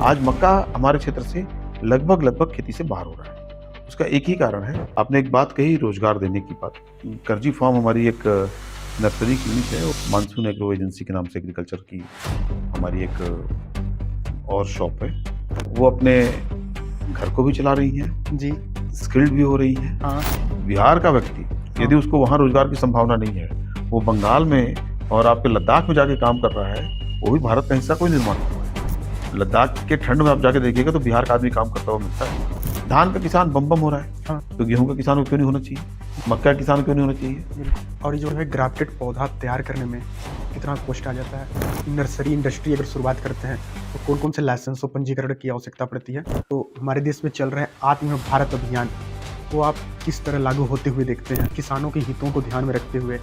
आज मक्का हमारे क्षेत्र से लगभग खेती से बाहर हो रहा है। उसका एक ही कारण है, आपने एक बात कही रोजगार देने की बात। करजी फार्म हमारी एक नर्सरी क्लिनिक है और मानसून एग्रो एजेंसी के नाम से एग्रीकल्चर की हमारी एक और शॉप है। वो अपने घर को भी चला रही हैं जी। स्किल्ड भी हो रही है। हाँ। बिहार का व्यक्ति यदि उसको वहाँ रोजगार की संभावना नहीं है, वो बंगाल में और आपके लद्दाख में जाके काम कर रहा है, वो भी भारत का हिस्सा कोई निर्माण कर रहा है। लद्दाख के ठंड में आप जाके देखिएगा तो बिहार का आदमी काम करता हुआ मिलता है। धान का किसान बम हो रहा है, हाँ। तो गेहूं का किसान को क्यों नहीं होना चाहिए, मक्का का किसान क्यों नहीं होना चाहिए। और ये जो है ग्राफ्टेड पौधा तैयार करने में कितना कॉस्ट आ जाता है। नर्सरी इंडस्ट्री अगर शुरुआत करते हैं तो कौन कौन से लाइसेंस और पंजीकरण की आवश्यकता पड़ती है। तो हमारे देश में चल रहे आत्मनिर्भर भारत अभियान को आप किस तरह लागू होते हुए देखते हैं, किसानों के हितों को ध्यान में रखते हुए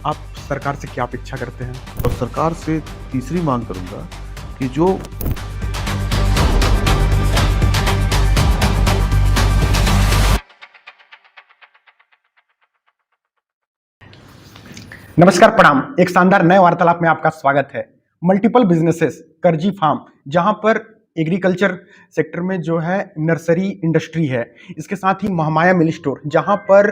आप सरकार से क्या अपेक्षा करते हैं। और सरकार से तीसरी मांग करूंगा कि जो नमस्कार, प्रणाम। एक शानदार नए वार्तालाप में आपका स्वागत है। मल्टीपल बिजनेसेस करजी फार्म, जहां पर एग्रीकल्चर सेक्टर में जो है नर्सरी इंडस्ट्री है, इसके साथ ही महामाया मिल स्टोर जहां पर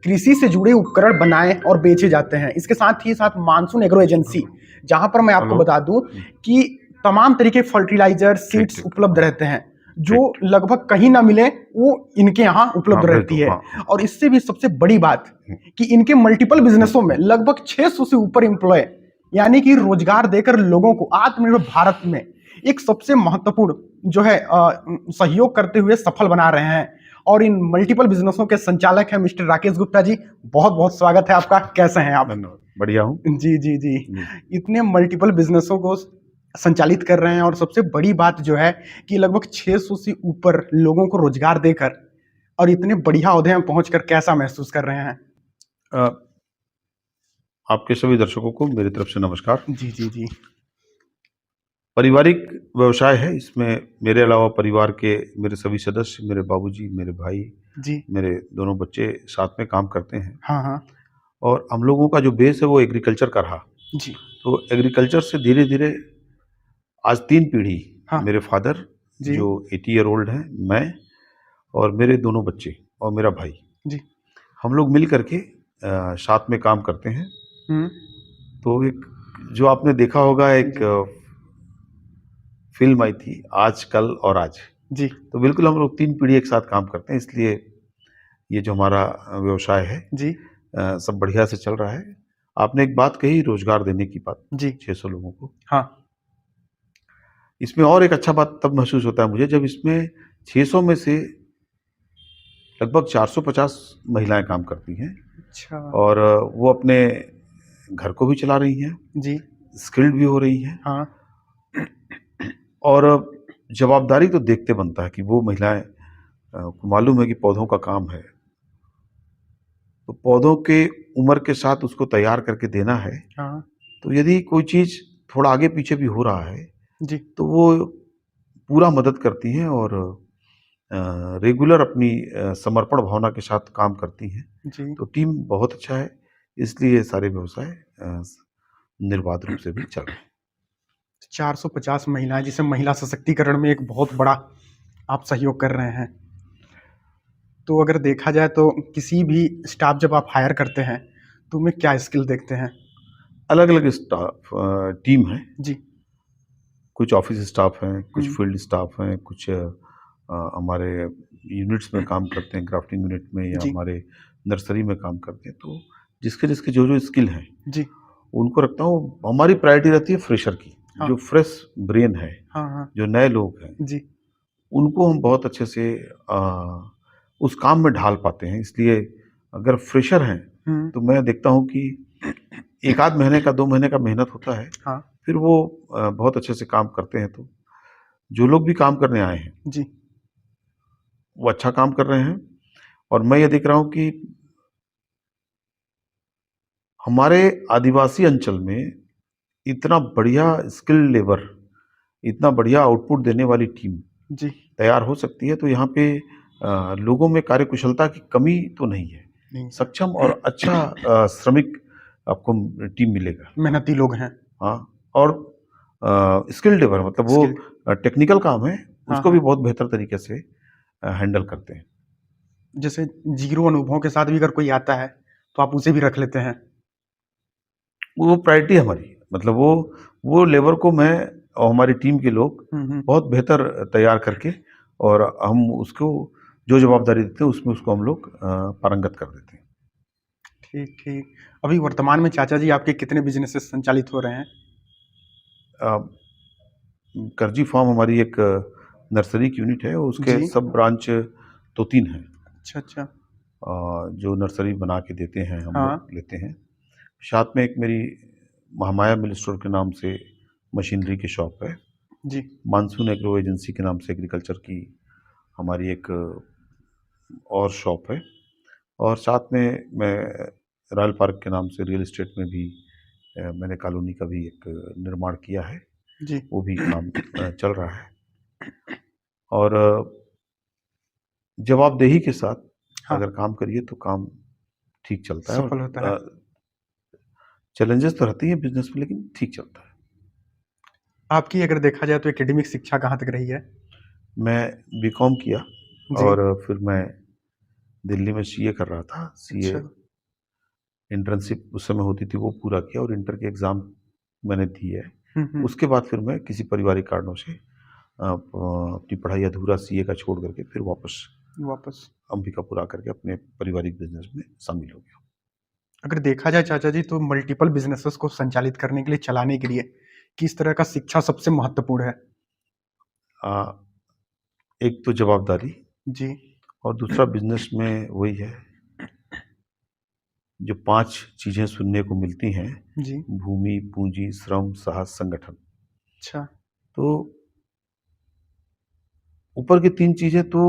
कृषि से जुड़े उपकरण बनाए और बेचे जाते हैं, इसके साथ ही साथ मानसून एग्रो एजेंसी जहां पर मैं आपको बता दूं कि तमाम तरीके फर्टिलाइजर सीड्स उपलब्ध रहते हैं जो लगभग कहीं ना मिले वो इनके यहाँ उपलब्ध रहती है। और इससे भी सबसे बड़ी बात कि इनके मल्टीपल बिजनेसों में लगभग 600 से ऊपर एम्प्लॉय यानी कि रोजगार देकर लोगों को आत्मनिर्भर भारत में एक सबसे महत्वपूर्ण जो है सहयोग करते हुए सफल बना रहे हैं। और इन मल्टीपल बिजनेसों के संचालक हैं मिस्टर राकेश गुप्ता जी। बहुत बहुत स्वागत है आपका। कैसे हैं आप? बढ़िया हूँ जी जी जी। इतने मल्टीपल बिजनेसों को संचालित कर रहे हैं और सबसे बड़ी बात जो है कि लगभग 600 से ऊपर लोगों को रोजगार देकर और इतने बढ़िया ओहदे में पहुंचकर कैसा महसूस कर रहे हैं? आपके सभी दर्शकों को मेरी तरफ से नमस्कार। जी जी जी। पारिवारिक व्यवसाय है, इसमें मेरे अलावा परिवार के मेरे सभी सदस्य, मेरे बाबूजी, मेरे भाई जी, मेरे दोनों बच्चे साथ में काम करते हैं। हाँ हाँ। और हम लोगों का जो बेस है वो एग्रीकल्चर का रहा। जी, तो एग्रीकल्चर से धीरे धीरे आज 3 पीढ़ी, हाँ। मेरे फादर जी, जो 80 ईयर ओल्ड हैं, मैं और मेरे दोनों बच्चे और मेरा भाई, जी। हम लोग मिल करके साथ में काम करते हैं। तो एक जो आपने देखा होगा एक फिल्म आई थी आज कल और आज, जी, तो बिल्कुल हम लोग 3 पीढ़ी एक साथ काम करते हैं, इसलिए ये जो हमारा व्यवसाय है जी, सब बढ़िया से चल रहा है। आपने एक बात कही रोजगार देने की बात, जी, 600 लोगों को। हाँ। इसमें और एक अच्छा बात तब महसूस होता है मुझे जब इसमें 600 में से लगभग 450 महिलाएं काम करती हैं अच्छा। और वो अपने घर को भी चला रही हैं, जी, स्किल्ड भी हो रही हैं। हाँ। और जवाबदारी तो देखते बनता है कि वो महिलाएं को मालूम है कि पौधों का काम है, तो पौधों के उम्र के साथ उसको तैयार करके देना है। हाँ। तो यदि कोई चीज़ थोड़ा आगे पीछे भी हो रहा है जी, तो वो पूरा मदद करती हैं और रेगुलर अपनी समर्पण भावना के साथ काम करती हैं। जी। तो टीम बहुत अच्छा है, इसलिए सारे व्यवसाय निर्बाध रूप से भी चल रहे हैं। 450 महिलाएं, जिसे महिला सशक्तिकरण में एक बहुत बड़ा आप सहयोग कर रहे हैं। तो अगर देखा जाए तो किसी भी स्टाफ जब आप हायर करते हैं तो उनमें क्या स्किल देखते हैं? अलग अलग स्टाफ टीम है, जी, कुछ ऑफिस स्टाफ हैं, कुछ हम्म, फील्ड स्टाफ हैं, कुछ हमारे यूनिट्स में काम करते हैं, ग्राफ्टिंग यूनिट में या जी, हमारे नर्सरी में काम करते हैं। तो जिसके जिसके जो जो स्किल हैं जी, उनको रखता हूँ। हमारी प्रायोरिटी रहती है फ्रेशर की, हाँ, जो फ्रेश ब्रेन है, हाँ, हाँ, जो नए लोग हैं, जी, उनको हम बहुत अच्छे से उस काम में ढाल पाते हैं। इसलिए अगर फ्रेशर हैं तो मैं देखता हूँ कि 1 आध महीने का 2 महीने का मेहनत होता है, हाँ, फिर वो बहुत अच्छे से काम करते हैं। तो जो लोग भी काम करने आए हैं जी, वो अच्छा काम कर रहे हैं। और मैं ये देख रहा हूँ कि हमारे आदिवासी अंचल में इतना बढ़िया स्किल लेबर, इतना बढ़िया आउटपुट देने वाली टीम जी, तैयार हो सकती है। तो यहाँ पे लोगों में कार्यकुशलता की कमी तो नहीं है, नहीं, सक्षम और अच्छा श्रमिक आपको टीम मिलेगा। मेहनती लोग हैं। हाँ, और स्किल्ड लेबर, मतलब वो स्किल्ड। टेक्निकल काम है, हाँ, उसको भी हाँ। बहुत बेहतर तरीके से हैंडल करते हैं। जैसे ज़ीरो अनुभवों के साथ भी अगर कोई आता है, तो आप उसे भी रख लेते हैं। वो प्रायोरिटी है हमारी, मतलब वो लेबर को मैं और हमारी टीम के लोग हुँ, हुँ। बहुत बेहतर तैयार करके और हम उसको जो जवाबदारी देते हैं उसमें उसको हम लोग पारंगत कर देते हैं। ठीक, ठीक। अभी वर्तमान में चाचा जी आपके कितने बिज़नेसेस संचालित हो रहे हैं? अ, करजी फार्म हमारी एक नर्सरी की यूनिट है, उसके जी। सब ब्रांच 2-3 हैं। अच्छा, अच्छा। जो नर्सरी बना के देते हैं, हम हाँ। लोग लेते हैं। साथ में एक मेरी महामाया मिल स्टोर के नाम से मशीनरी की शॉप है। जी। मानसून एग्रो एजेंसी के नाम से एग्रीकल्चर की हमारी एक और शॉप है। और साथ में मैं रॉयल पार्क के नाम से रियल एस्टेट में भी मैंने कॉलोनी का भी एक निर्माण किया है, जी। वो भी काम चल रहा है। और जवाबदेही के साथ हाँ, अगर काम करिए तो काम ठीक चलता है। सफल होता है। और चैलेंजेस तो रहती हैं बिजनेस में, लेकिन ठीक चलता है। आपकी अगर देखा जाए तो एकेडमिक शिक्षा कहाँ तक रही है? मैं बीकॉम किया जी। और फिर मैं दिल्ली में सीए कर रहा था। सीए अच्छा। इंटर्नशिप उस समय होती थी, वो पूरा किया और इंटर के एग्ज़ाम मैंने दिए है। हुँ, हुँ। उसके बाद फिर मैं किसी पारिवारिक कारणों से अपनी पढ़ाई अधूरा सीए का छोड़ करके फिर वापस वापस। अंबिका पूरा करके अपने पारिवारिक बिजनेस में शामिल हो गया। अगर देखा जाए चाचा जी तो मल्टीपल बिज़नेसेस को संचालित करने के लिए, चलाने के लिए किस तरह का शिक्षा सबसे महत्वपूर्ण है? आ, एक तो जवाबदारी, जी। और दूसरा बिजनेस में वही है जो 5 चीज़ें सुनने को मिलती हैं: जी। भूमि, पूंजी, श्रम, साहस, संगठन। अच्छा। तो ऊपर की 3 चीज़ें तो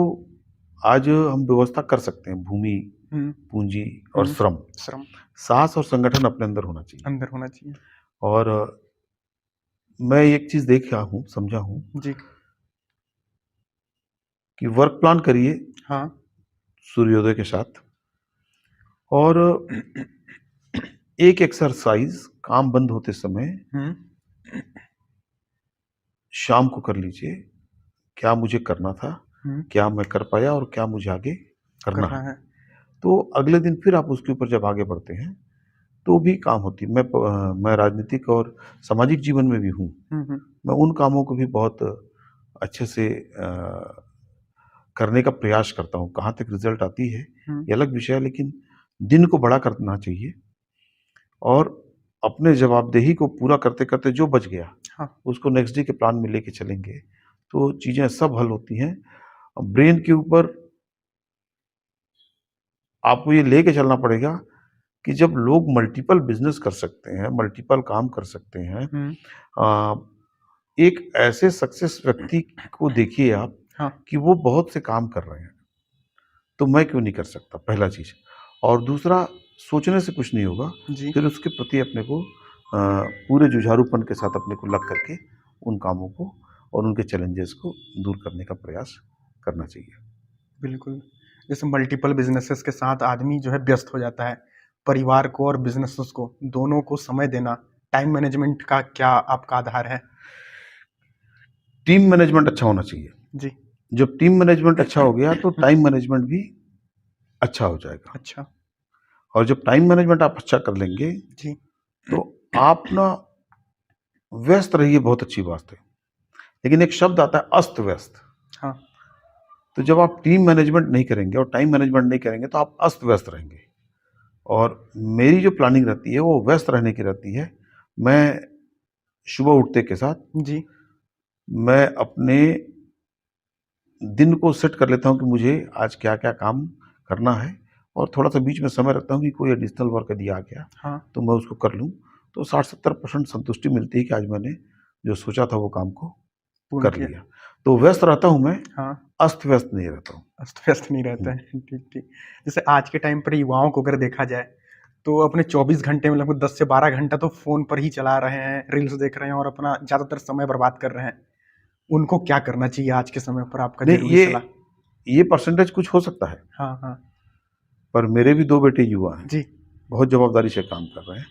आज हम व्यवस्था कर सकते हैं: भूमि, हुँ, पूंजी और हुँ। श्रम। श्रम साहस और संगठन अपने अंदर होना चाहिए। अंदर होना चाहिए। और मैं एक चीज़ देखा हूँ, समझा हूँ जी। कि वर्क प्लान करिए हाँ। सूर्योदय के साथ, और एक एक्सरसाइज काम बंद होते समय हुँ। शाम को कर लीजिए। क्या मुझे करना था? हुँ। क्या मैं कर पाया और क्या मुझे आगे करना करना है? है। तो अगले दिन फिर आप उसके ऊपर जब आगे बढ़ते हैं, तो भी काम होती है। मैं राजनीतिक और सामाजिक जीवन में भी हूँ। हुँ, हुँ। मैं उन कामों को भी बहुत अच्छे से करने का प्रयास करता हूँ। कहाँ तक रिज़ल्ट आती है, हुँ। ये अलग विषय है, लेकिन दिन को बड़ा करना चाहिए और अपने जवाबदेही को पूरा करते-करते जो बच गया, हाँ। उसको नेक्स्ट डे के प्लान में लेके चलेंगे, तो चीज़ें सब हल होती हैं। ब्रेन के ऊपर आपको ये लेके चलना पड़ेगा कि जब लोग मल्टीपल बिज़नेस कर सकते हैं, मल्टीपल काम कर सकते हैं, हुँ। अ, एक ऐसे सक्सेस व्यक्ति को देखिए आप हाँ। कि वो बहुत से काम कर रहे हैं, तो मैं क्यों नहीं कर सकता? पहला चीज़। और दूसरा, सोचने से कुछ नहीं होगा, जी। फिर उसके प्रति अपने को पूरे जुझारूपन के साथ अपने को लग करके उन कामों को और उनके चैलेंजेस को दूर करने का प्रयास करना चाहिए। बिल्कुल। जैसे मल्टीपल बिज़नेसेस के साथ आदमी जो है व्यस्त हो जाता है। परिवार को और बिज़नेसेस को, दोनों को समय देना, टाइम मैनेजमेंट का क्या आपका आधार है? टीम मैनेजमेंट अच्छा होना चाहिए। जी। जब टीम मैनेजमेंट अच्छा हो गया, तो टाइम मैनेजमेंट भी अच्छा हो जाएगा। अच्छा। और जब टाइम मैनेजमेंट आप अच्छा कर लेंगे, जी। तो आप ना व्यस्त रहिए, बहुत अच्छी बात है। लेकिन एक शब्द आता है अस्त-व्यस्त। हाँ। तो जब आप टीम मैनेजमेंट नहीं करेंगे और टाइम मैनेजमेंट नहीं करेंगे, तो आप अस्त-व्यस्त रहेंगे। और मेरी जो प्लानिंग रहती है, वो व्यस्त रहने की रहती है। मैं सुबह उठते के साथ जी। मैं अपने दिन को सेट कर लेता हूँ कि मुझे आज क्या-क्या काम करना है, और थोड़ा-सा बीच में समय रखता हूँ कि कोई एडिशनल वर्क यदि आ गया, हाँ। तो मैं उसको कर लूँ। तो 60-70% संतुष्टि मिलती है कि आज मैंने जो सोचा था वो काम को पूर्ण कर किया। लिया। तो व्यस्त रहता हूँ मैं, हाँ। अस्त-व्यस्त नहीं रहता हूँ। अस्त-व्यस्त नहीं रहता हुँ। है। ठीक, ठीक। जैसे आज के टाइम पर युवाओं को अगर देखा जाए, तो अपने 24 घंटे में लगभग 10 से 12 घंटा तो फ़ोन पर ही चला रहे हैं, रील्स देख रहे हैं और अपना ज़्यादातर समय बर्बाद कर रहे हैं। उनको क्या करना चाहिए आज के समय पर, आपका नहीं, ज़रूरी सलाह? ये परसेंटेज कुछ हो सकता है, हाँ, हाँ। पर मेरे भी 2 बेटे युवा हैं, जी। बहुत ज़वाबदारी से काम कर रहे हैं।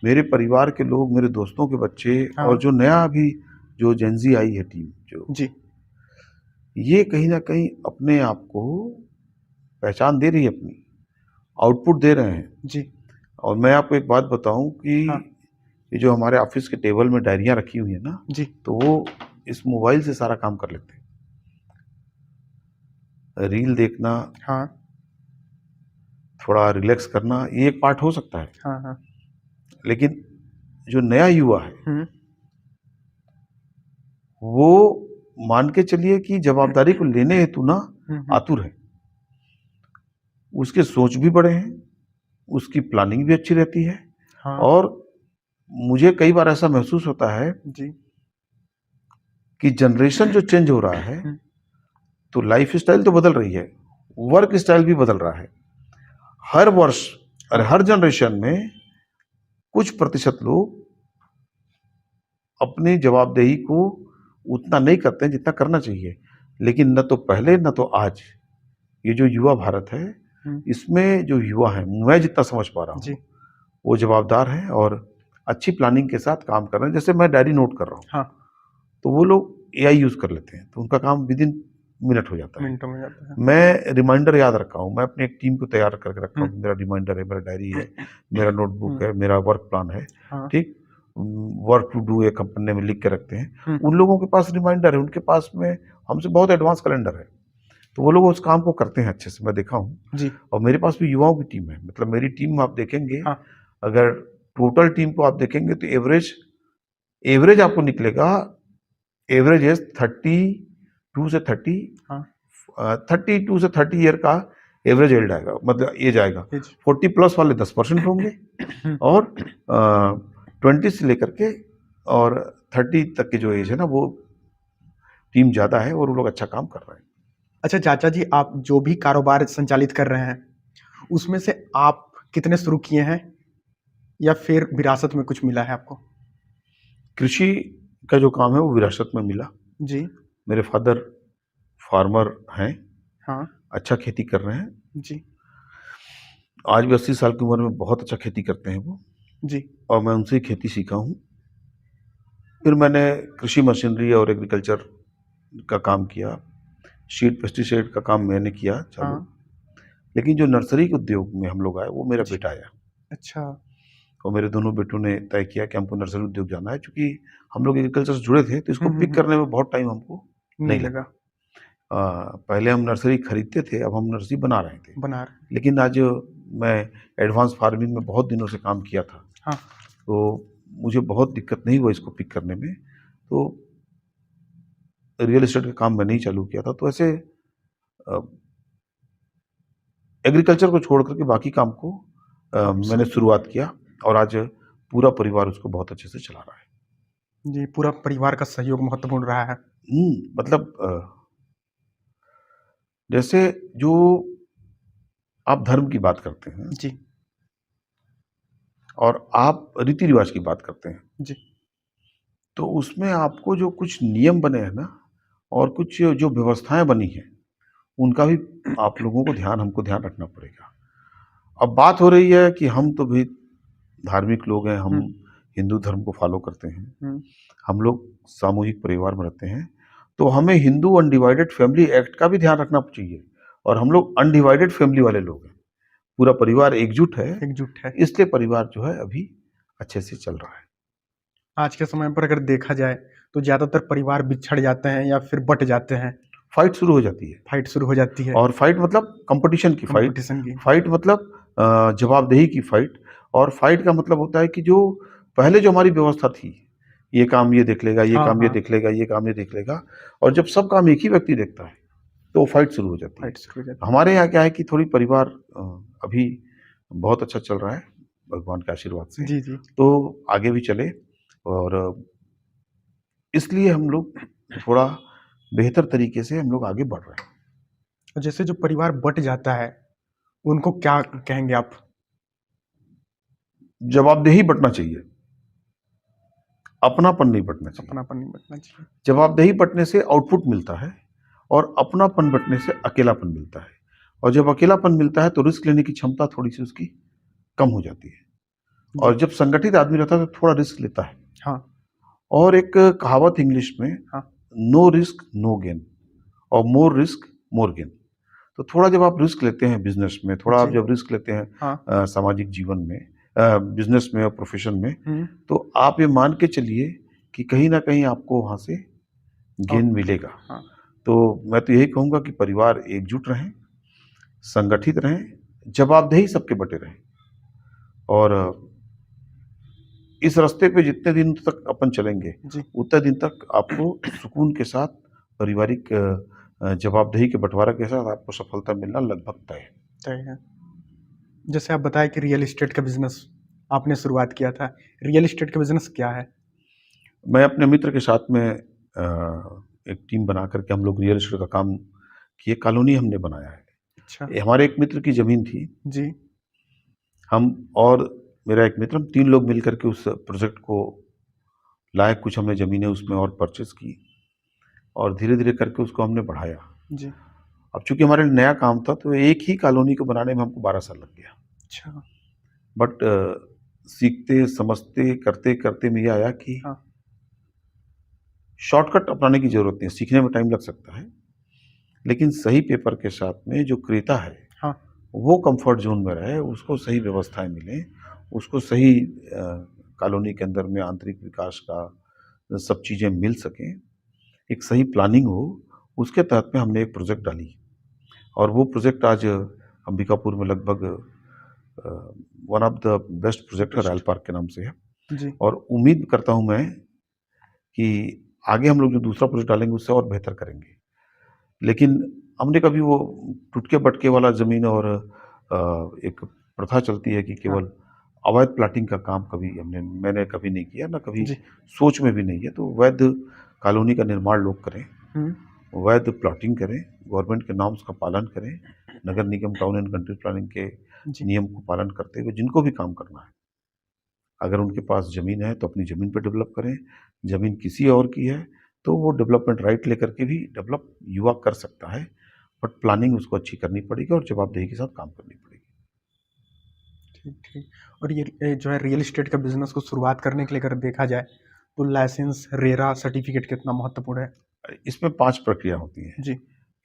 मेरे परिवार के लोग, मेरे दोस्तों के बच्चे हाँ। और जो नया अभी जो जेनजी आई है टीम जो, जी। ये कहीं ना कहीं अपने आप को पहचान दे रही है, अपनी आउटपुट दे रहे हैं। जी। और मैं आपको एक बात बताऊं कि हाँ। ये जो हमारे ऑफिस के टेबल में डायरियां रखी हुई है ना, जी। तो वो इस मोबाइल से सारा काम कर लेते हैं। रील देखना, हाँ। थोड़ा रिलैक्स करना, ये एक पार्ट हो सकता है, हाँ। हाँ। लेकिन जो नया युवा है हम्म। वो मान के चलिए कि जवाबदारी को लेने हेतु ना आतुर है। उसके सोच भी बड़े हैं, उसकी प्लानिंग भी अच्छी रहती है। हाँ। और मुझे कई बार ऐसा महसूस होता है जी। कि जनरेशन जो चेंज हो रहा है, हम्म। तो लाइफ स्टाइल तो बदल रही है, वर्क स्टाइल भी बदल रहा है। हर वर्ष और हाँ। हर जनरेशन में कुछ प्रतिशत लोग अपनी जवाबदेही को उतना नहीं करते हैं जितना करना चाहिए। लेकिन न तो पहले न तो आज, ये जो युवा भारत है, इसमें जो युवा है, मैं जितना समझ पा रहा जी। हूँ, वो जवाबदार है और अच्छी प्लानिंग के साथ काम कर रहे हैं। जैसे मैं डायरी नोट कर रहा हूँ, हाँ। तो वो लोग एआई यूज कर लेते हैं, तो उनका काम विद इन मिनट हो जाता है। मिनटों में जाता है। मैं रिमाइंडर याद रखा हूँ, मैं अपनी एक टीम को तैयार करके रखा हूँ। मेरा रिमाइंडर है, मेरा डायरी है, मेरा नोटबुक है, मेरा वर्क प्लान है। हाँ। ठीक, वर्क टू डू एक कंपनी में लिख के रखते हैं। उन लोगों के पास रिमाइंडर है, उनके पास में हमसे बहुत एडवांस कैलेंडर है, तो वो लोग उस काम को करते हैं अच्छे से, मैं देखा हूँ। जी। और मेरे पास भी युवाओं की टीम है, मतलब मेरी टीम आप देखेंगे, हाँ। अगर टोटल टीम को आप देखेंगे तो एवरेज आपको निकलेगा, एवरेज एज 32 से 30, हाँ। 32 से 30 ईयर का एवरेज एज आएगा, मतलब एज आएगा। 40 प्लस वाले 10% होंगे और 20 से लेकर के और 30 तक की जो एज है ना, वो टीम ज्यादा है और वो लोग अच्छा काम कर रहे हैं। अच्छा चाचा जी, आप जो भी कारोबार संचालित कर रहे हैं, उसमें से आप कितने शुरू किए हैं या फिर विरासत में कुछ मिला है आपको? कृषि का जो काम है वो विरासत में मिला जी। मेरे फादर फार्मर हैं। हाँ। अच्छा खेती कर रहे हैं। जी। आज भी 80 साल की उम्र में बहुत अच्छा खेती करते हैं वो, जी। और मैं उनसे खेती सीखा हूँ। फिर मैंने कृषि मशीनरी और एग्रीकल्चर का काम किया, सीड पेस्टिसाइड का काम मैंने किया चालू। हाँ। लेकिन जो नर्सरी के उद्योग में हम लोग आए, वो मेरा बेटा आया, अच्छा। और मेरे दोनों बेटों ने तय किया कि हमको नर्सरी उद्योग जाना है। क्योंकि हम लोग एग्रीकल्चर से जुड़े थे, तो इसको पिक करने में बहुत टाइम हमको नहीं लगा। पहले हम नर्सरी खरीदते थे, अब हम नर्सरी बना रहे थे। बना रहे। लेकिन आज मैं एडवांस फार्मिंग में बहुत दिनों से काम किया था, हाँ। तो मुझे बहुत दिक्कत नहीं हुआ इसको पिक करने में। तो रियल एस्टेट का काम मैंने ही चालू किया था। तो ऐसे एग्रीकल्चर को छोड़ करके बाकी काम को मैंने शुरुआत किया, और आज पूरा परिवार उसको बहुत अच्छे से चला रहा है। जी, पूरा परिवार का सहयोग महत्वपूर्ण रहा है। मतलब जैसे जो आप धर्म की बात करते हैं जी। और आप रीति रिवाज की बात करते हैं, जी। तो उसमें आपको जो कुछ नियम बने हैं ना, और कुछ जो व्यवस्थाएं बनी हैं, उनका भी आप लोगों को हमको ध्यान रखना पड़ेगा। अब बात हो रही है कि हम तो भी धार्मिक लोग हैं, हम हिंदू धर्म को फॉलो करते हैं, हम लोग सामूहिक परिवार में रहते हैं, तो हमें हिंदू अनडिवाइडेड फैमिली एक्ट का भी ध्यान रखना चाहिए। और हम लोग अनडिवाइडेड फैमिली वाले लोग हैं, पूरा परिवार एकजुट है, इसलिए परिवार जो है अभी अच्छे से चल रहा है। आज के समय पर अगर देखा जाए तो ज्यादातर परिवार बिछड़ जाते हैं या फिर बट जाते हैं, फाइट शुरू हो जाती है। फाइट शुरू हो जाती है। और फाइट मतलब कंपटीशन की फाइट, फाइट मतलब जवाबदेही की फाइट। और फाइट का मतलब होता है कि जो पहले जो हमारी व्यवस्था थी, ये काम ये देख लेगा, ये काम ये देख लेगा, ये काम ये देख लेगा, और जब सब काम एक ही व्यक्ति देखता है तो फाइट शुरू हो जाती है। हमारे यहाँ क्या है कि थोड़ी परिवार अभी बहुत अच्छा चल रहा है भगवान के आशीर्वाद से। जी जी। तो आगे भी चले, और इसलिए हम लोग थोड़ा बेहतर तरीके से हम लोग आगे बढ़ रहे हैं। जैसे जो परिवार बट जाता है, उनको क्या कहेंगे आप? जवाबदेही बंटना चाहिए, अपनापन नहीं बंटना चाहिए। अपनापन नहीं बंटना चाहिए। जवाबदेही बंटने से आउटपुट मिलता है, और अपनापन बंटने से अकेलापन मिलता है। और जब अकेलापन मिलता है तो रिस्क लेने की क्षमता थोड़ी सी उसकी कम हो जाती है। जी। और जब संगठित आदमी रहता है तो थोड़ा रिस्क लेता है। हाँ। और एक कहावत इंग्लिश में, हाँ। नो रिस्क नो गेन, और मोर रिस्क मोर गेन। तो थोड़ा जब आप रिस्क लेते हैं बिजनेस में, थोड़ा आप जी। जब रिस्क लेते हैं हाँ। सामाजिक जीवन में, बिजनेस में और प्रोफेशन में, हुँ। तो आप ये मान के चलिए कि कहीं ना कहीं आपको वहां से गेन आउटपुट। मिलेगा। हाँ। तो मैं तो यही कहूंगा कि परिवार एकजुट रहें, संगठित रहें, जवाबदेही सबके बटे रहें, और इस रास्ते पे जितने दिन तक अपन चलेंगे जी। उतने दिन तक आपको सुकून के साथ पारिवारिक जवाबदेही के बंटवारा के साथ आपको सफलता मिलना लगभग तय है। तय है। जैसे आप बताया कि रियल एस्टेट का बिज़नेस आपने शुरुआत किया था। रियल एस्टेट का बिज़नेस क्या है? मैं अपने मित्र के साथ में एक टीम बना करके हम लोग रियल एस्टेट का काम किए, कॉलोनी हमने बनाया है। अच्छा। ये हमारे एक मित्र की ज़मीन थी। जी। हम और मेरा एक मित्र, हम 3 लोग मिल कर के उस प्रोजेक्ट को लाए, कुछ हमने ज़मीनें उसमें और परचेज़ की, और धीरे-धीरे करके उसको हमने बढ़ाया। जी। अब चूँकि हमारे लिए नया काम था, तो एक ही कॉलोनी को बनाने में हमको 12 साल लग गया। अच्छा। बट सीखते, समझते, करते-करते में ये आया कि हाँ। शॉर्टकट अपनाने की ज़रूरत नहीं है। सीखने में टाइम लग सकता है, लेकिन सही पेपर के साथ में जो क्रेता है, हाँ। वो कंफर्ट ज़ोन में रहे, उसको सही व्यवस्थाएँ मिलें, उसको सही कॉलोनी के अंदर में आंतरिक विकास का सब चीज़ें मिल सकें, एक सही प्लानिंग हो, उसके तहत में हमने एक प्रोजेक्ट डाली। और वो प्रोजेक्ट आज अंबिकापुर में लगभग one of the best project है, रॉयल बेस्ट। पार्क के नाम से है। जी। और उम्मीद करता हूँ मैं कि आगे हम लोग जो दूसरा प्रोजेक्ट डालेंगे उससे और बेहतर करेंगे। लेकिन हमने कभी वो टुटके-बटके वाला ज़मीन और एक प्रथा चलती है कि हाँ। केवल अवैध प्लॉटिंग का काम मैंने कभी नहीं किया, ना कभी जी। सोच में भी नहीं है। तो वैध कॉलोनी का निर्माण लोग करें, हुँ। वैध प्लॉटिंग करें, गवर्नमेंट के नॉर्म्स का पालन करें, नगर निगम, टाउन एंड कंट्री प्लानिंग के जी। नियम को पालन करते हुए जिनको भी काम करना है, अगर उनके पास ज़मीन है तो अपनी ज़मीन पे डेवलप करें, ज़मीन किसी और की है तो वो डेवलपमेंट राइट लेकर के भी डेवलप युवा कर सकता है, बट प्लानिंग उसको अच्छी करनी पड़ेगी और जवाबदेही के साथ काम करनी पड़ेगी। ठीक, ठीक। और ये जो है रियल एस्टेट का बिज़नेस को शुरुआत करने के लिए अगर देखा जाए, तो लाइसेंस, रेरा सर्टिफ़िकेट कितना महत्वपूर्ण है? इसमें 5 प्रक्रिया होती हैं। जी।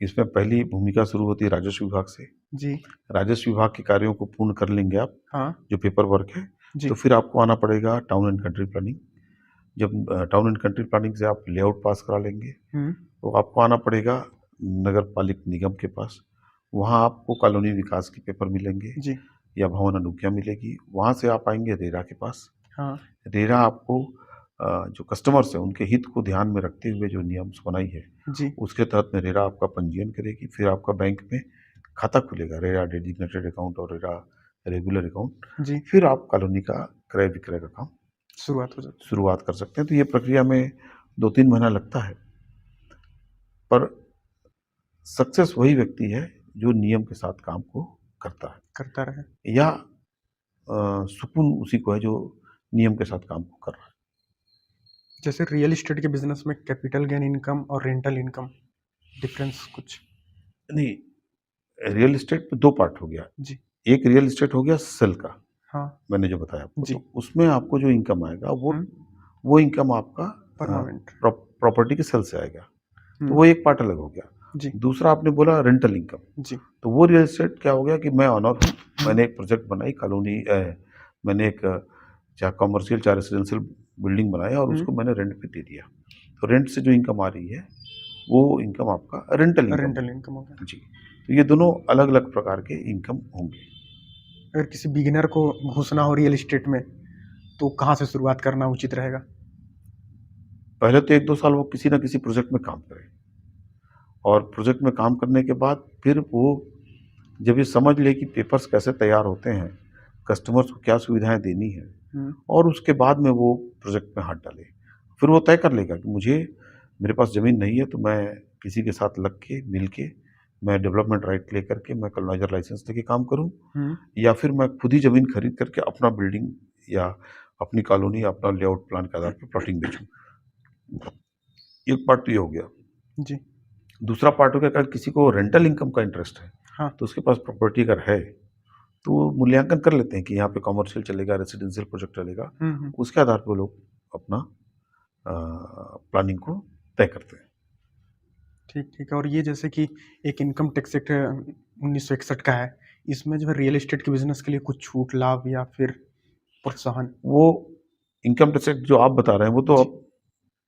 इसमें पहली भूमिका शुरू होती है राजस्व विभाग से। जी। राजस्व विभाग के कार्यों को पूर्ण कर लेंगे आप, हाँ। जो पेपर वर्क है, जी। तो फिर आपको आना पड़ेगा टाउन एंड कंट्री प्लानिंग। जब टाउन एंड कंट्री प्लानिंग से आप लेआउट पास करा लेंगे, हुँ। तो आपको आना पड़ेगा नगर पालिक निगम के पास। वहाँ आपको कॉलोनी विकास के पेपर मिलेंगे जी। या भवन अनुज्ञा मिलेगी। वहाँ से आप आएँगे रेरा के पास। हाँ। रेरा आपको जो कस्टमर्स हैं उनके हित को ध्यान में रखते हुए जो नियम्स बनाई है, जी। उसके तहत में रेरा आपका पंजीयन करेगी। फिर आपका बैंक में खाता खुलेगा, रेरा डेडिकेटेड अकाउंट और रेरा रेगुलर अकाउंट। जी। फिर आप कॉलोनी का क्रय विक्रय का काम शुरुआत हो जाती है। शुरुआत कर सकते हैं। तो ये प्रक्रिया में 2-3 महीना लगता है, पर सक्सेस वही व्यक्ति है जो नियम के साथ काम को करता करता रहे। है, या सुकून उसी को है जो नियम के साथ काम को कर रहा है। जैसे रियल एस्टेट के बिज़नेस में कैपिटल गेन इनकम और रेंटल इनकम, डिफ़रेंस कुछ? नहीं, रियल एस्टेट में 2 पार्ट हो गया। जी। एक रियल एस्टेट हो गया सेल का, हाँ। मैंने जो बताया आपको, जी। तो उसमें आपको जो इनकम आएगा हुँ। वो इनकम आपका परमानेंट। प्रॉपर्टी के सेल से आएगा। तो हुँ। वो एक पार्ट अलग हो गया। जी। दूसरा आपने बोला रेंटल इनकम, जी। तो वो रियल एस्टेट क्या हो गया कि मैं ऑनर हूँ, हुँ। मैंने एक प्रोजेक्ट बनाई कॉलोनी, मैंने एक चाहे कमर्शियल चाहे रेसिडेंशियल बिल्डिंग बनाया और हुँ। उसको मैंने रेंट पे दे दिया। तो रेंट से जो इनकम आ रही है, वो इनकम आपका रेंटल इनकम रेंटल है। इनकम हो गया। जी, तो ये दोनों अलग-अलग प्रकार के इनकम होंगे। अगर किसी बिगिनर को घुसना हो रियल एस्टेट में, तो कहाँ से शुरुआत करना उचित रहेगा? पहले तो 1-2 साल वो किसी न किसी प्रोजेक्ट में काम करे, और प्रोजेक्ट में काम करने के बाद फिर वो जब ये समझ ले कि पेपर्स कैसे तैयार होते हैं, कस्टमर्स को क्या सुविधाएँ देनी है, हुँ। और उसके बाद में वो प्रोजेक्ट में हाथ डाले। फिर वो तय कर लेगा कि मेरे पास ज़मीन नहीं है, तो मैं किसी के साथ लग के, मिल के, मैं डेवलपमेंट राइट लेकर के मैं कॉलोनाइज़र लाइसेंस लेके काम करूँ, हुँ। या फिर मैं खुद ही ज़मीन खरीद करके अपना बिल्डिंग या अपनी कॉलोनी, अपना लेआउट प्लान के आधार पे प्लॉटिंग बेचूँ। एक पार्ट तो ये हो गया। जी। दूसरा पार्ट हो गया, अगर किसी को रेंटल इनकम का इंटरेस्ट है, हाँ। तो उसके पास प्रॉपर्टी अगर है, तो वो मूल्यांकन कर लेते हैं कि यहाँ पे कॉमर्शियल चलेगा, रेसिडेंशियल प्रोजेक्ट चलेगा। हम्म। उसके आधार पर लोग अपना प्लानिंग को तय करते हैं। ठीक ठीक है। और ये जैसे कि एक इनकम टैक्स एक्ट 1961 का है, इसमें जो है रियल एस्टेट के बिजनेस के लिए कुछ छूट लाभ या फिर प्रोत्साहन? वो इनकम टैक्स एक्ट जो आप बता रहे हैं वो तो जी। अब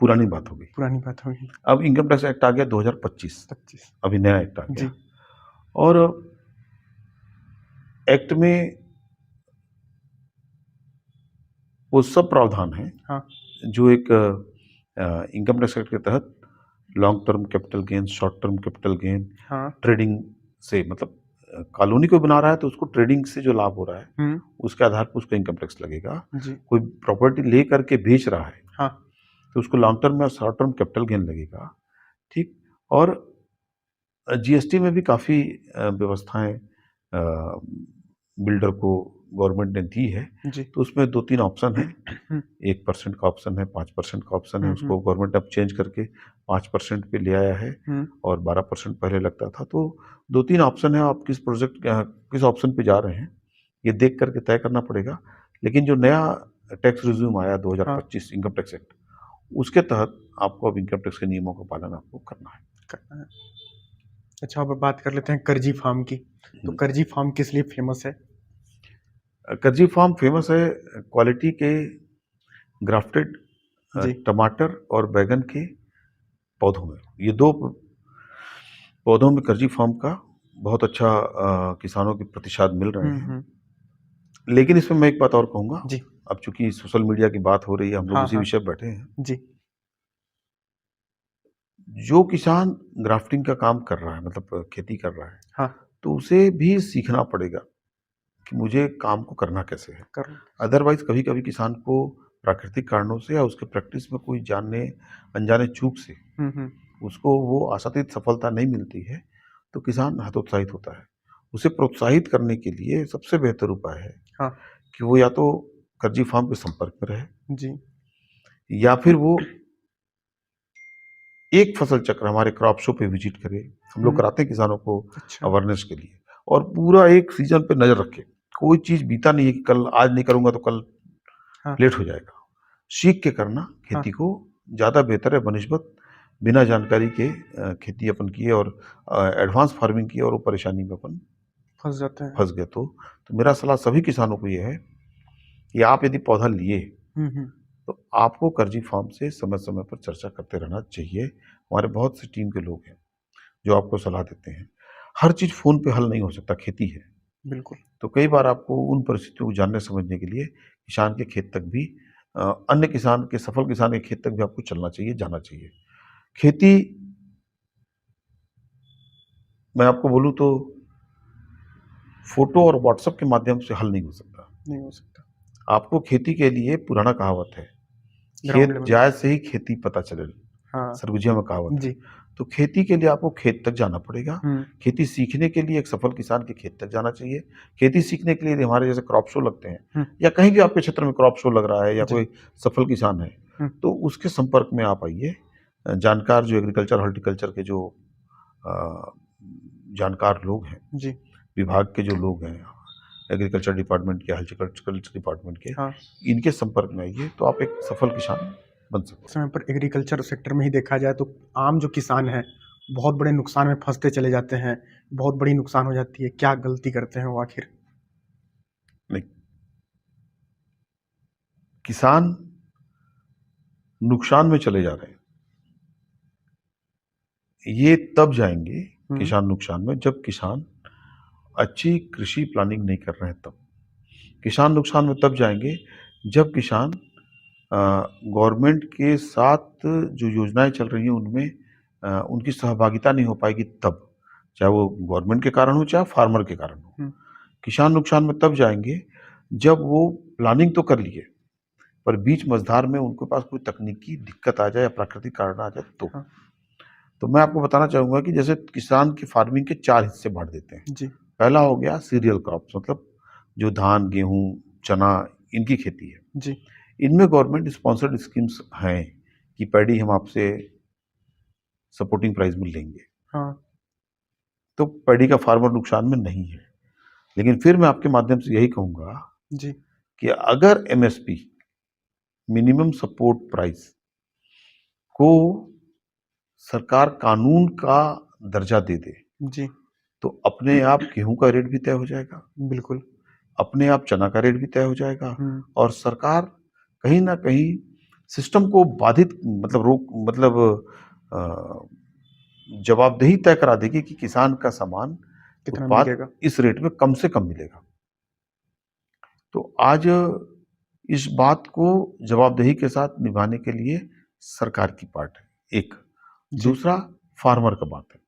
पुरानी बात हो गई। पुरानी बात होगी। अब इनकम टैक्स एक्ट आ गया 2025, 25। अभी नया एक्ट आ जी। गया। और एक्ट में वो सब प्रावधान हैं हाँ। जो एक इनकम टैक्स एक्ट के तहत long term capital gain, short term capital gain, हाँ। ट्रेडिंग से, मतलब कॉलोनी को बना रहा है तो उसको ट्रेडिंग से जो लाभ हो रहा है उसके आधार पर उसको इनकम टैक्स लगेगा। जी। कोई प्रॉपर्टी ले करके बेच रहा है हाँ। तो उसको लॉन्ग टर्म या शॉर्ट टर्म कैपिटल गेन लगेगा। ठीक। और जीएसटी में भी काफ़ी व्यवस्थाएं बिल्डर को गवर्नमेंट ने दी है। जी। तो उसमें 2-3 ऑप्शन है। हम्म। 1% का ऑप्शन है, 5% का ऑप्शन है। हम्म। उसको गवर्नमेंट अब चेंज करके 5% पे ले आया है हम्म। और 12% पहले लगता था। तो 2-3 ऑप्शन है, आप किस प्रोजेक्ट किस ऑप्शन पे जा रहे हैं ये देख करके तय करना पड़ेगा। लेकिन जो नया टैक्स रिज्यूम आया हाँ। 2025 इनकम टैक्स एक्ट, उसके तहत आपको अब इनकम टैक्स के नियमों का पालन आपको करना है। करना है। अच्छा, अब बात कर लेते हैं कर्जी फार्म की। तो कर्जी फार्म किस लिए फेमस है? कर्जी फार्म फेमस है क्वालिटी के ग्राफ्टेड जी। टमाटर और बैगन के पौधों में। ये दो पौधों में कर्जी फार्म का बहुत अच्छा किसानों की प्रतिशत मिल रहे हैं। लेकिन इसमें मैं एक बात और कहूँगा। जी। अब चूंकि सोशल मीडिया की बात हो रही है, हम लोग हाँ उसी हाँ। विषय पर बैठे हैं। जी। जो किसान ग्राफ्टिंग का काम कर रहा है, मतलब खेती कर रहा है, हाँ। तो उसे भी सीखना पड़ेगा कि मुझे काम को करना कैसे है। कर। अदरवाइज कभी कभी किसान को प्राकृतिक कारणों से या उसके प्रैक्टिस में कोई जानने अनजाने चूक से उसको वो आशातीत सफलता नहीं मिलती है तो किसान हतोत्साहित होता है। उसे प्रोत्साहित करने के लिए सबसे बेहतर उपाय है हाँ। कि वो या तो कर्जी फार्म के संपर्क में रहे जी। या फिर वो एक फसल चक्र हमारे क्रॉप शो पे विजिट करे। हम लोग कराते हैं किसानों को अच्छा। अवेयरनेस के लिए, और पूरा एक सीजन पे नजर रखे। कोई चीज बीता नहीं है कि कल आज नहीं करूंगा तो कल हाँ। लेट हो जाएगा। सीख के करना खेती को ज्यादा बेहतर है बनिस्बत बिना जानकारी के खेती अपन किए और एडवांस फार्मिंग की और वो परेशानी में अपन फंस जाते हैं। फंस गए। तो मेरा सलाह सभी किसानों को ये है कि आप यदि पौधा लिए तो आपको कर्जी फार्म से समय समय पर चर्चा करते रहना चाहिए। हमारे बहुत से टीम के लोग हैं जो आपको सलाह देते हैं। हर चीज फोन पे हल नहीं हो सकता, खेती है। बिल्कुल। तो कई बार आपको उन परिस्थितियों को जानने समझने के लिए किसान के खेत तक भी अन्य किसान के, सफल किसान के खेत तक भी आपको चलना चाहिए, जाना चाहिए। खेती, मैं आपको बोलूं तो फोटो और व्हाट्सएप के माध्यम से हल नहीं हो सकता। नहीं हो सकता। आपको खेती के लिए पुराना कहावत है, ग्राउंड खेत लेवल। जाए से ही खेती पता चले, हाँ। सरगुजिया में कहावत है। जी। तो खेती के लिए आपको खेत तक जाना पड़ेगा। हम्म। खेती सीखने के लिए एक सफल किसान के खेत तक जाना चाहिए। खेती सीखने के लिए यदि हमारे जैसे क्रॉप शो लगते हैं या कहीं भी आपके क्षेत्र में क्रॉप शो लग रहा है या जी। कोई सफल किसान है तो उसके संपर्क में आप आइए। जानकार जो एग्रीकल्चर हॉर्टिकल्चर के जो जानकार लोग हैं, जी। विभाग के जो लोग हैं, एग्रीकल्चर डिपार्टमेंट के, हॉर्टिकल्चर डिपार्टमेंट के, हाँ। इनके संपर्क में आइए तो आप एक सफल किसान बन सकते हैं। समय पर एग्रीकल्चर सेक्टर में ही देखा जाए तो आम जो किसान हैं बहुत बड़े नुकसान में फंसते चले जाते हैं, बहुत बड़ी नुकसान हो जाती है। क्या गलती करते हैं वो आखिर? नहीं, किसान नुकसान में चले जा रहे हैं, ये तब जाएंगे किसान नुकसान में जब किसान अच्छी कृषि प्लानिंग नहीं कर रहे हैं। तब किसान नुकसान में तब जाएंगे जब किसान गवर्नमेंट के साथ जो योजनाएं चल रही हैं उनमें उनकी सहभागिता नहीं हो पाएगी। तब, चाहे वो गवर्नमेंट के कारण हो चाहे फार्मर के कारण हो, किसान नुकसान में तब जाएंगे जब वो प्लानिंग तो कर लिए पर बीच मझधार में उनके पास कोई तकनीकी दिक्कत आ जाए या प्राकृतिक कारण आ जाए तो। तो मैं आपको बताना चाहूंगा कि जैसे किसान की फार्मिंग के 4 हिस्से बांट देते हैं। जी। पहला हो गया सीरियल क्रॉप्स, मतलब जो धान, गेहूं, चना, इनकी खेती है। जी। इनमें गवर्नमेंट स्पॉन्सर्ड स्कीम्स हैं कि पैडी हम आपसे सपोर्टिंग प्राइस में लेंगे। हाँ। तो पैडी का फार्मर नुकसान में नहीं है। लेकिन फिर मैं आपके माध्यम से यही कहूंगा जी। कि अगर एमएसपी, मिनिमम सपोर्ट प्राइस को सरकार कानून का दर्जा दे दे, जी। तो अपने आप गेहूं का रेट भी तय हो जाएगा, बिल्कुल। अपने आप चना का रेट भी तय हो जाएगा, हुँ। और सरकार कहीं ना कहीं सिस्टम को बाधित मतलब रोक मतलब जवाबदेही तय करा देगी कि किसान का सामान कितना उत्पाद बिकेगा? इस रेट में कम से कम मिलेगा। तो आज इस बात को जवाबदेही के साथ निभाने के लिए सरकार की पार्ट है एक। जी। दूसरा, फार्मर का बात है।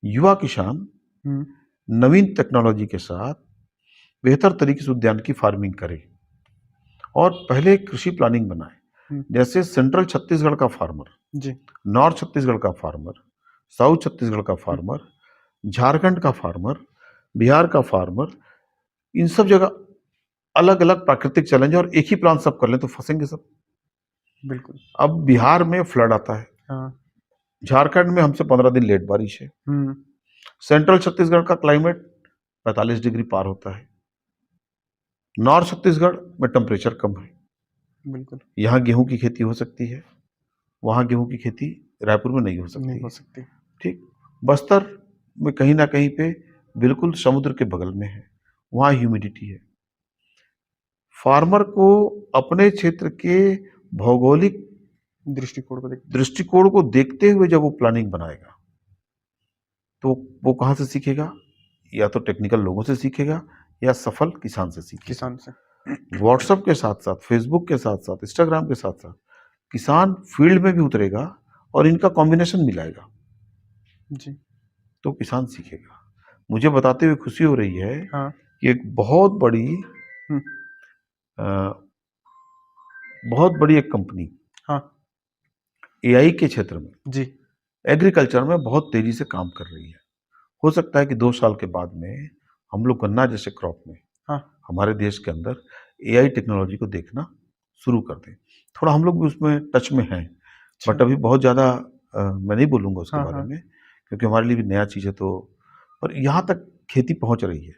युवा किसान हुँ। नवीन टेक्नोलॉजी के साथ बेहतर तरीके से उद्यान की फार्मिंग करे और पहले कृषि प्लानिंग बनाए। हुँ। जैसे सेंट्रल छत्तीसगढ़ का फार्मर, जी। नॉर्थ छत्तीसगढ़ का फार्मर, साउथ छत्तीसगढ़ का हुँ। फार्मर, झारखंड का फार्मर, बिहार का फार्मर, इन सब जगह अलग अलग प्राकृतिक चैलेंज और एक ही प्लान सब कर लें तो फंसेंगे सब। बिल्कुल। अब बिहार में फ्लड आता है, हाँ। झारखंड में हमसे 15 दिन लेट बारिश है, हुँ। सेंट्रल छत्तीसगढ़ का क्लाइमेट 45 डिग्री पार होता है, नॉर्थ छत्तीसगढ़ में टेम्परेचर कम है। बिल्कुल। यहाँ गेहूं की खेती हो सकती है, वहाँ गेहूं की खेती रायपुर में नहीं हो सकती नहीं हो है। सकती। ठीक, बस्तर में कहीं ना कहीं पे बिल्कुल समुद्र के बगल में है, वहाँ ह्यूमिडिटी है। फार्मर को अपने क्षेत्र के भौगोलिक दृष्टिकोण को देखते दृष्टिकोण को देखते हुए जब वो प्लानिंग बनाएगा, तो वो कहाँ से सीखेगा? या तो टेक्निकल लोगों से सीखेगा या सफल किसान से सीखेगा। किसान से। व्हाट्सएप के साथ साथ, फेसबुक के साथ साथ, इंस्टाग्राम के साथ साथ किसान फील्ड में भी उतरेगा और इनका कॉम्बिनेशन मिलाएगा, जी। तो किसान सीखेगा। मुझे बताते हुए खुशी हो रही है हाँ। कि एक हुँ। अ, बहुत बड़ी एक कंपनी हाँ। एआई के क्षेत्र में, जी। एग्रीकल्चर में बहुत तेजी से काम कर रही है। हो सकता है कि 2 साल के बाद में हम लोग गन्ना जैसे क्रॉप में हाँ। हमारे देश के अंदर एआई टेक्नोलॉजी को देखना शुरू कर दें। थोड़ा हम लोग भी उसमें टच में हैं, अच्छा। बट अभी बहुत ज़्यादा मैं नहीं बोलूँगा उसके हाँ, बारे हाँ। में, क्योंकि हमारे लिए भी नया चीज़ है। तो पर यहाँ तक खेती पहुँच रही है।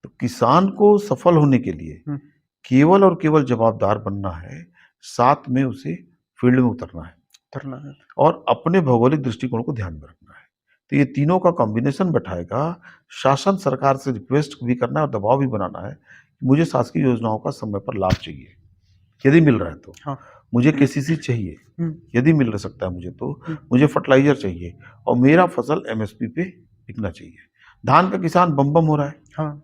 तो किसान को सफल होने के लिए हुँ। केवल और केवल जवाबदार बनना है, साथ में उसे फील्ड में उतरना है धरना है। और अपने भौगोलिक दृष्टिकोण को ध्यान में रखना है। तो ये तीनों का कॉम्बिनेशन बैठाएगा। शासन सरकार से रिक्वेस्ट भी करना है और दबाव भी बनाना है कि मुझे शासकीय योजनाओं का समय पर लाभ चाहिए, यदि मिल रहा है तो। हाँ। मुझे केसीसी चाहिए, हुँ। यदि मिल सकता है मुझे तो। हुँ। मुझे फर्टिलाइजर चाहिए और मेरा फसल एमएसपी पे बिकना चाहिए। धान का किसान बम बम हो रहा है, हाँ।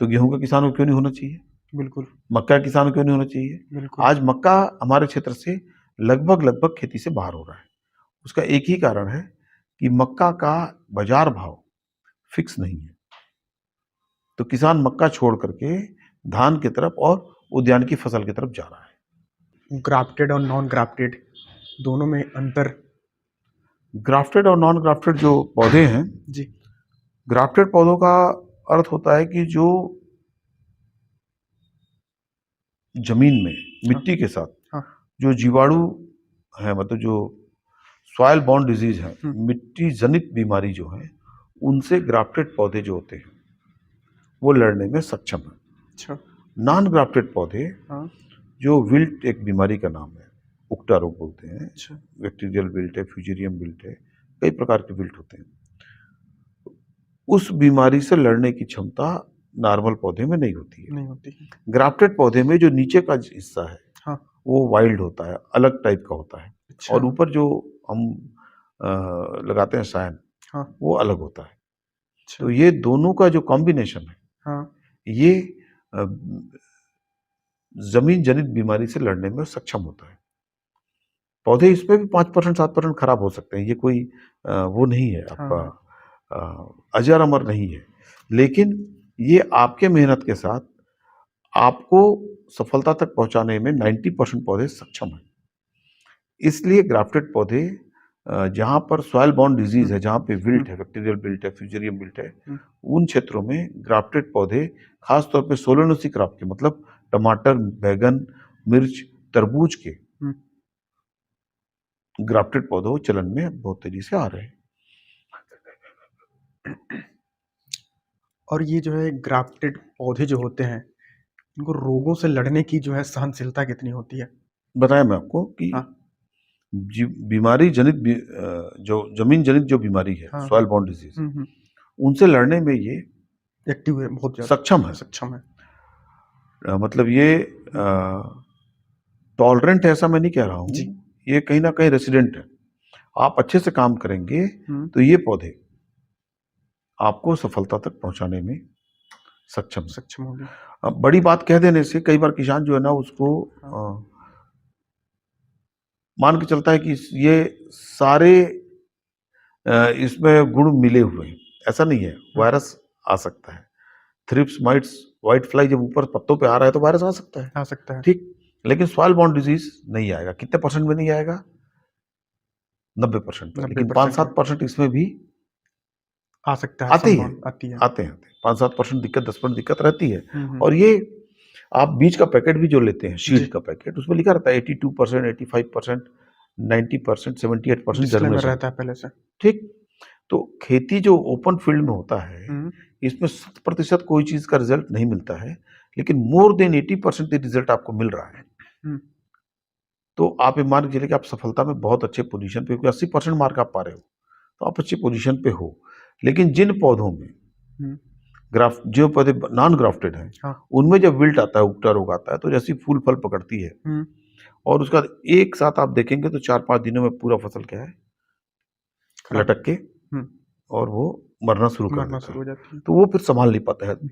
तो गेहूं का किसान को क्यों नहीं होना चाहिए? बिल्कुल। मक्का का किसान को क्यों नहीं होना चाहिए? बिल्कुल। आज मक्का हमारे क्षेत्र से लगभग लगभग खेती से बाहर हो रहा है। उसका एक ही कारण है कि मक्का का बाजार भाव फिक्स नहीं है, तो किसान मक्का छोड़ करके धान की तरफ और उद्यान की फसल की तरफ जा रहा है। ग्राफ्टेड और नॉन ग्राफ्टेड दोनों में अंतर? ग्राफ्टेड और नॉन ग्राफ्टेड जो पौधे हैं, जी। ग्राफ्टेड पौधों का अर्थ होता है कि जो जमीन में हाँ। मिट्टी के साथ हाँ। जो जीवाणु है, मतलब जो सॉइल बॉर्न डिजीज है, हुँ। मिट्टी जनित बीमारी जो है, उनसे ग्राफ्टेड पौधे जो होते हैं वो लड़ने में सक्षम है। अच्छा। नॉन ग्राफ्टेड पौधे, हाँ। जो विल्ट एक बीमारी का नाम है, उकटा रोग बोलते हैं, अच्छा। बैक्टीरियल विल्ट है, फ्यूजेरियम विल्ट है, कई प्रकार के विल्ट होते हैं। उस बीमारी से लड़ने की क्षमता नॉर्मल पौधे में नहीं होती है। नहीं होती है। ग्राफ्टेड पौधे में जो नीचे का हिस्सा है हाँ। वो वाइल्ड होता है, अलग टाइप का होता है, अच्छा। और ऊपर जो हम लगाते हैं सायन, हाँ। वो अलग होता है। अच्छा। तो ये दोनों का जो कॉम्बिनेशन है, हाँ। ये अ, जमीन जनित बीमारी से लड़ने में सक्षम होता है। पौधे इसमें भी 5% 7% खराब हो सकते हैं, ये कोई वो नहीं है हाँ, आपका, हाँ। अजर अमर नहीं है, लेकिन ये आपके मेहनत के साथ आपको सफलता तक पहुंचाने में 90% पौधे सक्षम हैं। इसलिए ग्राफ्टेड पौधे जहाँ पर सॉइल बॉर्न डिजीज हुँ। है, जहाँ पे हुँ। विल्ट है, बैक्टीरियल विल्ट है, फ्यूजेरियम विल्ट है, हुँ। उन क्षेत्रों में ग्राफ्टेड पौधे, खासतौर पे सोलेनोसी क्रॉप के, मतलब टमाटर, बैगन, मिर्च, तरबूज के हुँ। ग्राफ्टेड पौधों चलन में बहुत तेजी से आ रहे हैं। और ये जो है ग्राफ्टेड पौधे जो होते हैं, इनको रोगों से लड़ने की जो है सहनशीलता कितनी होती है? बताया मैं आपको कि हाँ, बीमारी जनित जो जमीन जनित जो बीमारी है, हाँ, सॉइल हाँ। बॉर्न डिजीज, हुँ। उनसे लड़ने में ये एक्टिव है बहुत ज़्यादा, सक्षम है। सक्षम है। मतलब ये टॉलरेंट है ऐसा मैं नहीं कह रहा हूँ, जी। ये कहीं ना कहीं रेसिडेंट है। आप अच्छे से काम करेंगे हुँ, तो ये पौधे आपको सफलता तक पहुंचाने में सक्षम है। सक्षम होंगे। अब बड़ी बात कह देने से कई बार किसान जो है ना उसको हाँ, मान के चलता है कि ये सारे इसमें गुण मिले हुए हैं। ऐसा नहीं है, हुँ, वायरस आ सकता है। थ्रिप्स, माइट्स, व्हाइट फ्लाई जब ऊपर पत्तों पे आ रहा है तो वायरस आ सकता है, आ सकता है। ठीक। लेकिन सॉइल बॉर्न डिजीज नहीं आएगा। कितने परसेंट में नहीं आएगा? 90% पे। लेकिन 90% में 5-7% इसमें भी आ सकता है, आते ही हैं, संभावना आती है। आते हैं, आते हैं। 5-7% दिक्कत, 10% दिक्कत रहती है। हुँ, हुँ। और ये आप बीज का पैकेट भी जो लेते हैं, जी, शीट का पैकेट, उसमें लिखा रहता है 82%, 85%, 90%, 78% डिस्क्लेमर जर्मिनेशन, रहता है पहले से। ठीक। तो खेती जो ओपन फील्ड में होता है, हुँ, इसमें 100% कोई चीज का रिजल्ट नहीं मिलता है, लेकिन मोर देन 80% रिजल्ट आपको मिल रहा है। हुँ, तो आप ये मान के चलिए कि आप सफलता में बहुत अच्छे पोजीशन पे, क्योंकि 80% मार्क आप पा रहे हो, तो आप अच्छी पोजीशन पे हो। लेकिन जिन पौधों में हुँ, जो पौधे नॉन ग्राफ्टेड हैं, हाँ, उनमें जब विल्ट आता है, उगता रोग आता है, तो जैसी फूल फल पकड़ती है हुँ, और उसका एक साथ आप देखेंगे तो 4-5 दिनों में पूरा फसल क्या है, खराब लटक के हुँ, और वो मरना शुरू कर मरना देता शुरू है। हो जाती है। तो वो फिर संभाल नहीं पाता है आदमी।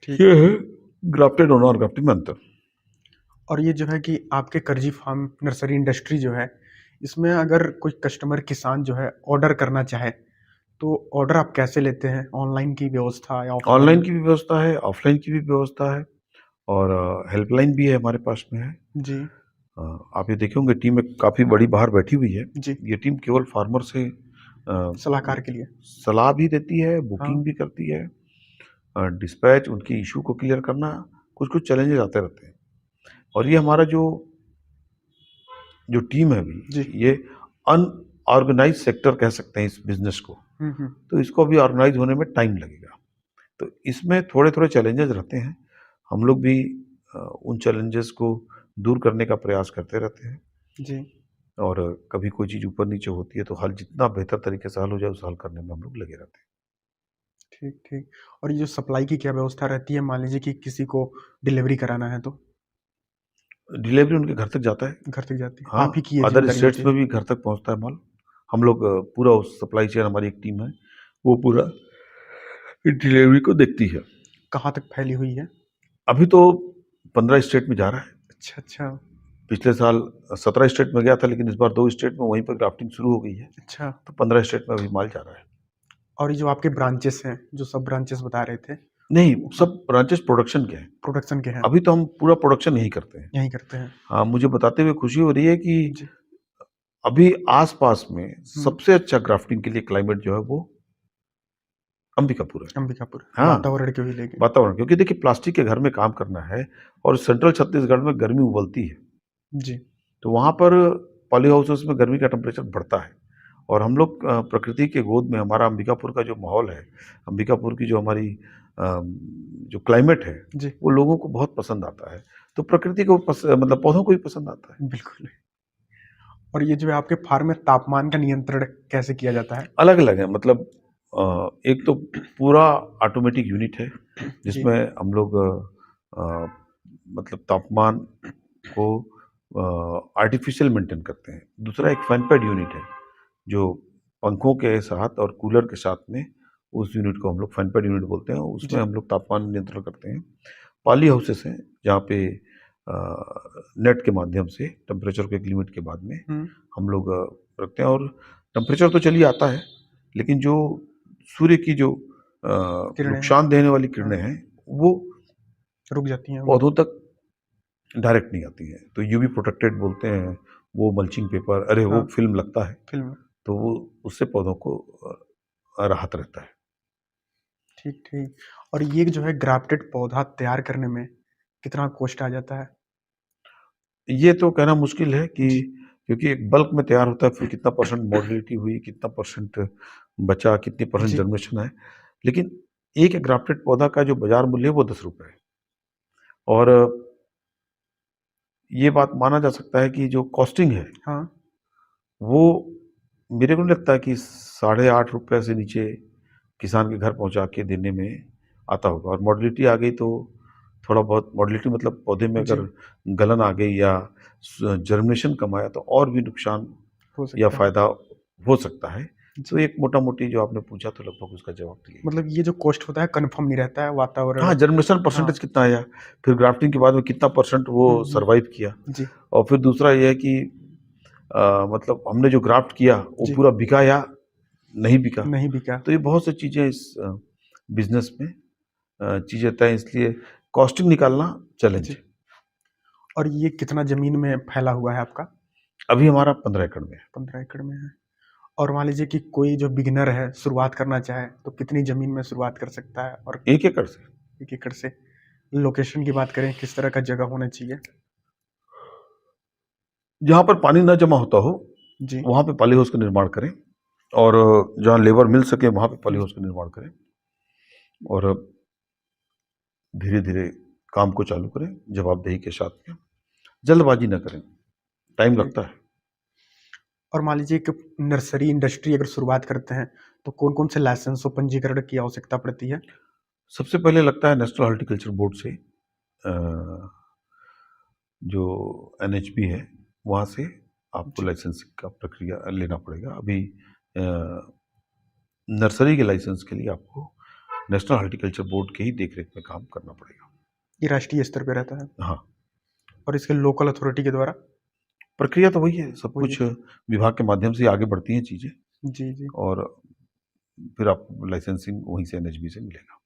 ठीक। ये है ग्राफ्टेड और नॉन ग्राफ्टेड में अंतर। और ये जो है कि आपके कर्जी फार्म नर्सरी इंडस्ट्री जो है, इसमें अगर कोई कस्टमर किसान जो है ऑर्डर करना चाहे, तो ऑर्डर आप कैसे लेते हैं? ऑनलाइन की व्यवस्था या ऑनलाइन ऑफलाइन? की भी व्यवस्था है, ऑफलाइन की भी व्यवस्था है, और हेल्पलाइन भी है हमारे पास में है। जी, अ, आप ये देखे होंगे टीम एक काफ़ी बड़ी बाहर बैठी हुई है। जी, ये टीम केवल फार्मर से सलाहकार के लिए। सलाह भी देती है, हाँ, बुकिंग भी करती है, डिस्पैच, उनकी इशू को क्लियर करना, कुछ-कुछ चैलेंजेस आते रहते हैं। और ये हमारा जो जो टीम है अभी, जी। ये अनऑर्गेनाइज़ सेक्टर कह सकते हैं इस बिज़नेस को। हुँ, हुँ। तो इसको अभी ऑर्गेनाइज़ होने में टाइम लगेगा। तो इसमें थोड़े-थोड़े चैलेंजेस रहते हैं। हम लोग भी उन चैलेंजेस को दूर करने का प्रयास करते रहते हैं। जी, और कभी कोई चीज़ ऊपर-नीचे होती है तो हल जितना बेहतर तरीके से हल हो जाए, उस हल करने में हम लोग लगे रहते हैं। ठीक, ठीक। और ये जो सप्लाई की क्या व्यवस्था रहती है? मान लीजिए कि किसी को डिलीवरी कराना है तो? डिलीवरी उनके घर तक जाता है। घर तक जाती है? हाँ, आप ही की ये अदर ज़िम्मेदारी होती स्टेट्स है? में भी घर तक पहुँचता है माल। हम लोग पूरा उस सप्लाई चेन, हमारी एक टीम है, वो पूरा डिलीवरी को देखती है। कहाँ तक फैली हुई है? अभी तो 15 स्टेट में जा रहा है। अच्छा, अच्छा, पिछले साल 17 स्टेट में गया था, लेकिन इस बार 2 स्टेट में वहीं पर ग्राफ्टिंग शुरू हो गई है। अच्छा। तो 15 स्टेट में अभी माल जा रहा है। और ये जो आपके ब्रांचेस हैं, जो सब ब्रांचेस बता रहे थे, नहीं, वो हाँ, सब ब्रांचेस प्रोडक्शन के हैं। प्रोडक्शन के हैं, अभी तो हम पूरा प्रोडक्शन यहीं करते हैं। यहीं करते हैं। हाँ, मुझे बताते हुए खुशी हो रही है कि जी, अभी आस-पास में हुँ, सबसे अच्छा ग्राफ्टिंग के लिए क्लाइमेट जो है वो अंबिकापुर है। अंबिकापुर, हाँ, वातावरण को भी लेके। वातावरण, क्योंकि देखिए प्लास्टिक के घर में काम करना है और सेंट्रल छत्तीसगढ़ में गर्मी उबलती है। जी, तो वहाँ पर पॉली हाउसेस में गर्मी का टेम्परेचर बढ़ता है, और हम लोग प्रकृति के गोद में, हमारा अंबिकापुर का जो माहौल है, अंबिकापुर की जो हमारी जो क्लाइमेट है, जी, वो लोगों को बहुत पसंद आता है। तो प्रकृति को मतलब पौधों को भी पसंद आता है। बिल्कुल। और ये जो है आपके फार्म में तापमान का नियंत्रण कैसे किया जाता है? अलग-अलग है, मतलब एक तो पूरा ऑटोमेटिक यूनिट है, जी, जिसमें हम लोग अ, मतलब तापमान को आर्टिफ़िशियल मेंटेन करते हैं। दूसरा एक फैन पैड यूनिट है, जो पंखों के साथ और कूलर के साथ में, उस यूनिट को हम लोग फैन पैड यूनिट बोलते हैं। उसमें जी, हम लोग तापमान नियंत्रण करते हैं। पॉली हाउसेस हैं, जहाँ पे नेट के माध्यम से टेम्परेचर को एक लिमिट के बाद में हुँ, हम लोग रखते हैं। और टेम्परेचर तो चलिए आता है, लेकिन जो सूर्य की जो किरणें हैं, नुकसान देने वाली हाँ, किरणें हैं, वो रुक जाती हैं वो पौधों तक डायरेक्ट नहीं आती हैं। तो यूवी प्रोटेक्टेड बोलते हैं, वो मल्चिंग पेपर, अरे वो हाँ, फ़िल्म लगता है, फ़िल्म तो वो उससे पौधों को राहत रहता है। ठीक, ठीक। और ये जो है ग्राफ्टेड पौधा तैयार करने में कितना कॉस्ट आ जाता है? ये तो कहना मुश्किल है कि, जी, क्योंकि एक बल्क में तैयार होता है, फिर कितना परसेंट मोडिलिटी हुई, कितना परसेंट बचा, कितनी परसेंट जी, जर्मिनेशन है। लेकिन एक ग्राफ्टेड पौधा का जो बाजार मूल्य है वो 10 रुपए है। और ये बात माना जा सकता है कि जो कॉस्टिंग है हाँ, वो मेरे को नहीं लगता है कि 8.5 रुपये से नीचे किसान के घर पहुंचा के देने में आता होगा। और मॉडलिटी आ गई तो थोड़ा बहुत, मॉडलिटी मतलब पौधे में जी, अगर गलन आ गई या जर्मिनेशन कम आया तो और भी नुकसान हो या सकता है। फायदा हो सकता है। तो जी, एक मोटा मोटी जो आपने पूछा तो लगभग उसका जवाब तो यही है। मतलब ये जो कॉस्ट होता है कन्फर्म नहीं रहता है, वातावरण। हाँ, जर्मिनेशन हाँ, परसेंटेज कितना आया, फिर ग्राफ्टिंग के बाद में कितना परसेंट वो सर्वाइव किया, जी, और फिर दूसरा ये है कि मतलब हमने जो ग्राफ्ट किया वो जी, पूरा बिका या नहीं बिका। नहीं बिका। तो ये बहुत सी चीज़ें इस बिजनेस में चीज़ें तय हैं, इसलिए कॉस्टिंग निकालना चैलेंज जी, है। और ये कितना ज़मीन में फैला हुआ है आपका? अभी हमारा 15 एकड़ में है। 15 एकड़ में है। और मान लीजिए कि कोई जो बिगिनर है, शुरुआत करना चाहे, तो कितनी ज़मीन में शुरुआत कर सकता है? और 1 एकड़ से 1 एकड़ से लोकेशन की बात करें, किस तरह का जगह होना चाहिए? जहाँ पर पानी ना जमा होता हो जी, वहाँ पे पॉली हाउस का निर्माण करें, और जहाँ लेबर मिल सके वहाँ पे पॉली हाउस का निर्माण करें, और धीरे धीरे काम को चालू करें जवाबदेही के साथ में। जल्दबाजी ना करें, टाइम ठीक। लगता है। और मान लीजिए कि नर्सरी इंडस्ट्री अगर शुरुआत करते हैं, तो कौन-कौन से लाइसेंस और पंजीकरण की आवश्यकता पड़ती है? सबसे पहले लगता है नेशनल हॉर्टिकल्चर बोर्ड से, जो एनएचबी है वहाँ से आपको जी, लाइसेंसिंग का प्रक्रिया लेना पड़ेगा। अभी नर्सरी के लाइसेंस के लिए आपको नेशनल हॉर्टिकल्चर बोर्ड के ही देखरेख में काम करना पड़ेगा। ये राष्ट्रीय स्तर पे रहता है हाँ, और इसके लोकल अथॉरिटी के द्वारा प्रक्रिया तो वही है, सब वही है। कुछ विभाग के माध्यम से आगे बढ़ती हैं चीज़ें, जी, जी। और फिर आपको लाइसेंसिंग वहीं से एनएचबी से मिलेगा।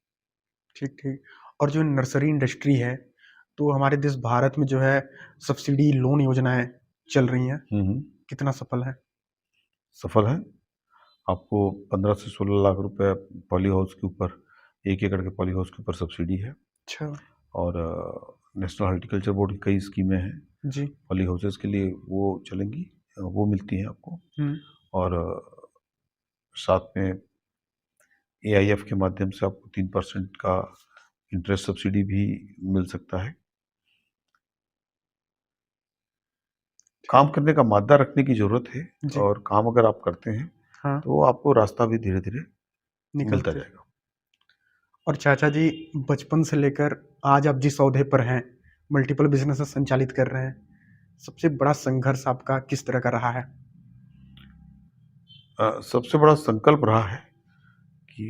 ठीक, ठीक। और जो नर्सरी इंडस्ट्री है, तो हमारे देश भारत में जो है सब्सिडी लोन योजनाएँ चल रही हैं, हुँ, हुँ। कितना सफल है? सफल है। आपको 15 से 16 लाख रुपए पॉली हाउस के ऊपर, 1 एकड़ के पॉली हाउस के ऊपर सब्सिडी है। अच्छा, और नेशनल हॉर्टिकल्चर बोर्ड की कई स्कीमें हैं जी। पॉली हाउसेस के लिए, वो चलेंगी, वो मिलती हैं आपको। हुँ, और साथ में एआईएफ के माध्यम से आपको 3% का इंटरेस्ट सब्सिडी भी मिल सकता है। काम ठीक। करने का मादा रखने की ज़रूरत है, जी, और काम अगर आप करते हैं हाँ, तो आपको रास्ता भी धीरे धीरे मिलता निकलते। जाएगा। और चाचा जी, बचपन से लेकर आज आप जिस ओहदे पर हैं, मल्टीपल बिज़नेसेस संचालित कर रहे हैं, सबसे बड़ा संघर्ष आपका किस तरह का रहा है? सबसे बड़ा संकल्प रहा है कि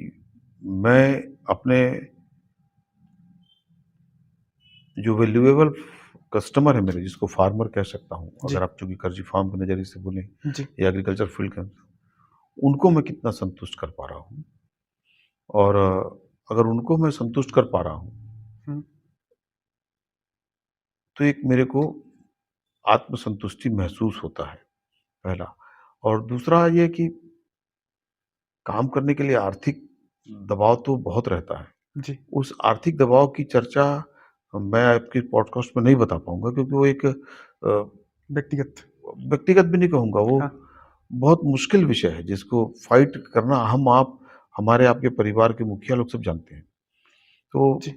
मैं अपने जो वैल्यूएबल कस्टमर है मेरे, जिसको फार्मर कह सकता हूँ, जी, अगर आप चूँकि कर्जी फार्म के नज़रिए से बोलें जी, या एग्रीकल्चर फील्ड के, उनको मैं कितना संतुष्ट कर पा रहा हूँ। और अगर उनको मैं संतुष्ट कर पा रहा हूँ हुँ, तो एक मेरे को आत्मसंतुष्टि महसूस होता है, पहला। और दूसरा ये कि काम करने के लिए आर्थिक दबाव तो बहुत रहता है। जी, उस आर्थिक दबाव की चर्चा मैं आपके पॉडकास्ट में नहीं बता पाऊँगा, क्योंकि वो एक व्यक्तिगत। व्यक्तिगत भी नहीं कहूँगा, वो हाँ, बहुत मुश्किल विषय है जिसको फाइट करना हम आप, हमारे आपके परिवार के मुखिया लोग सब जानते हैं। तो जी,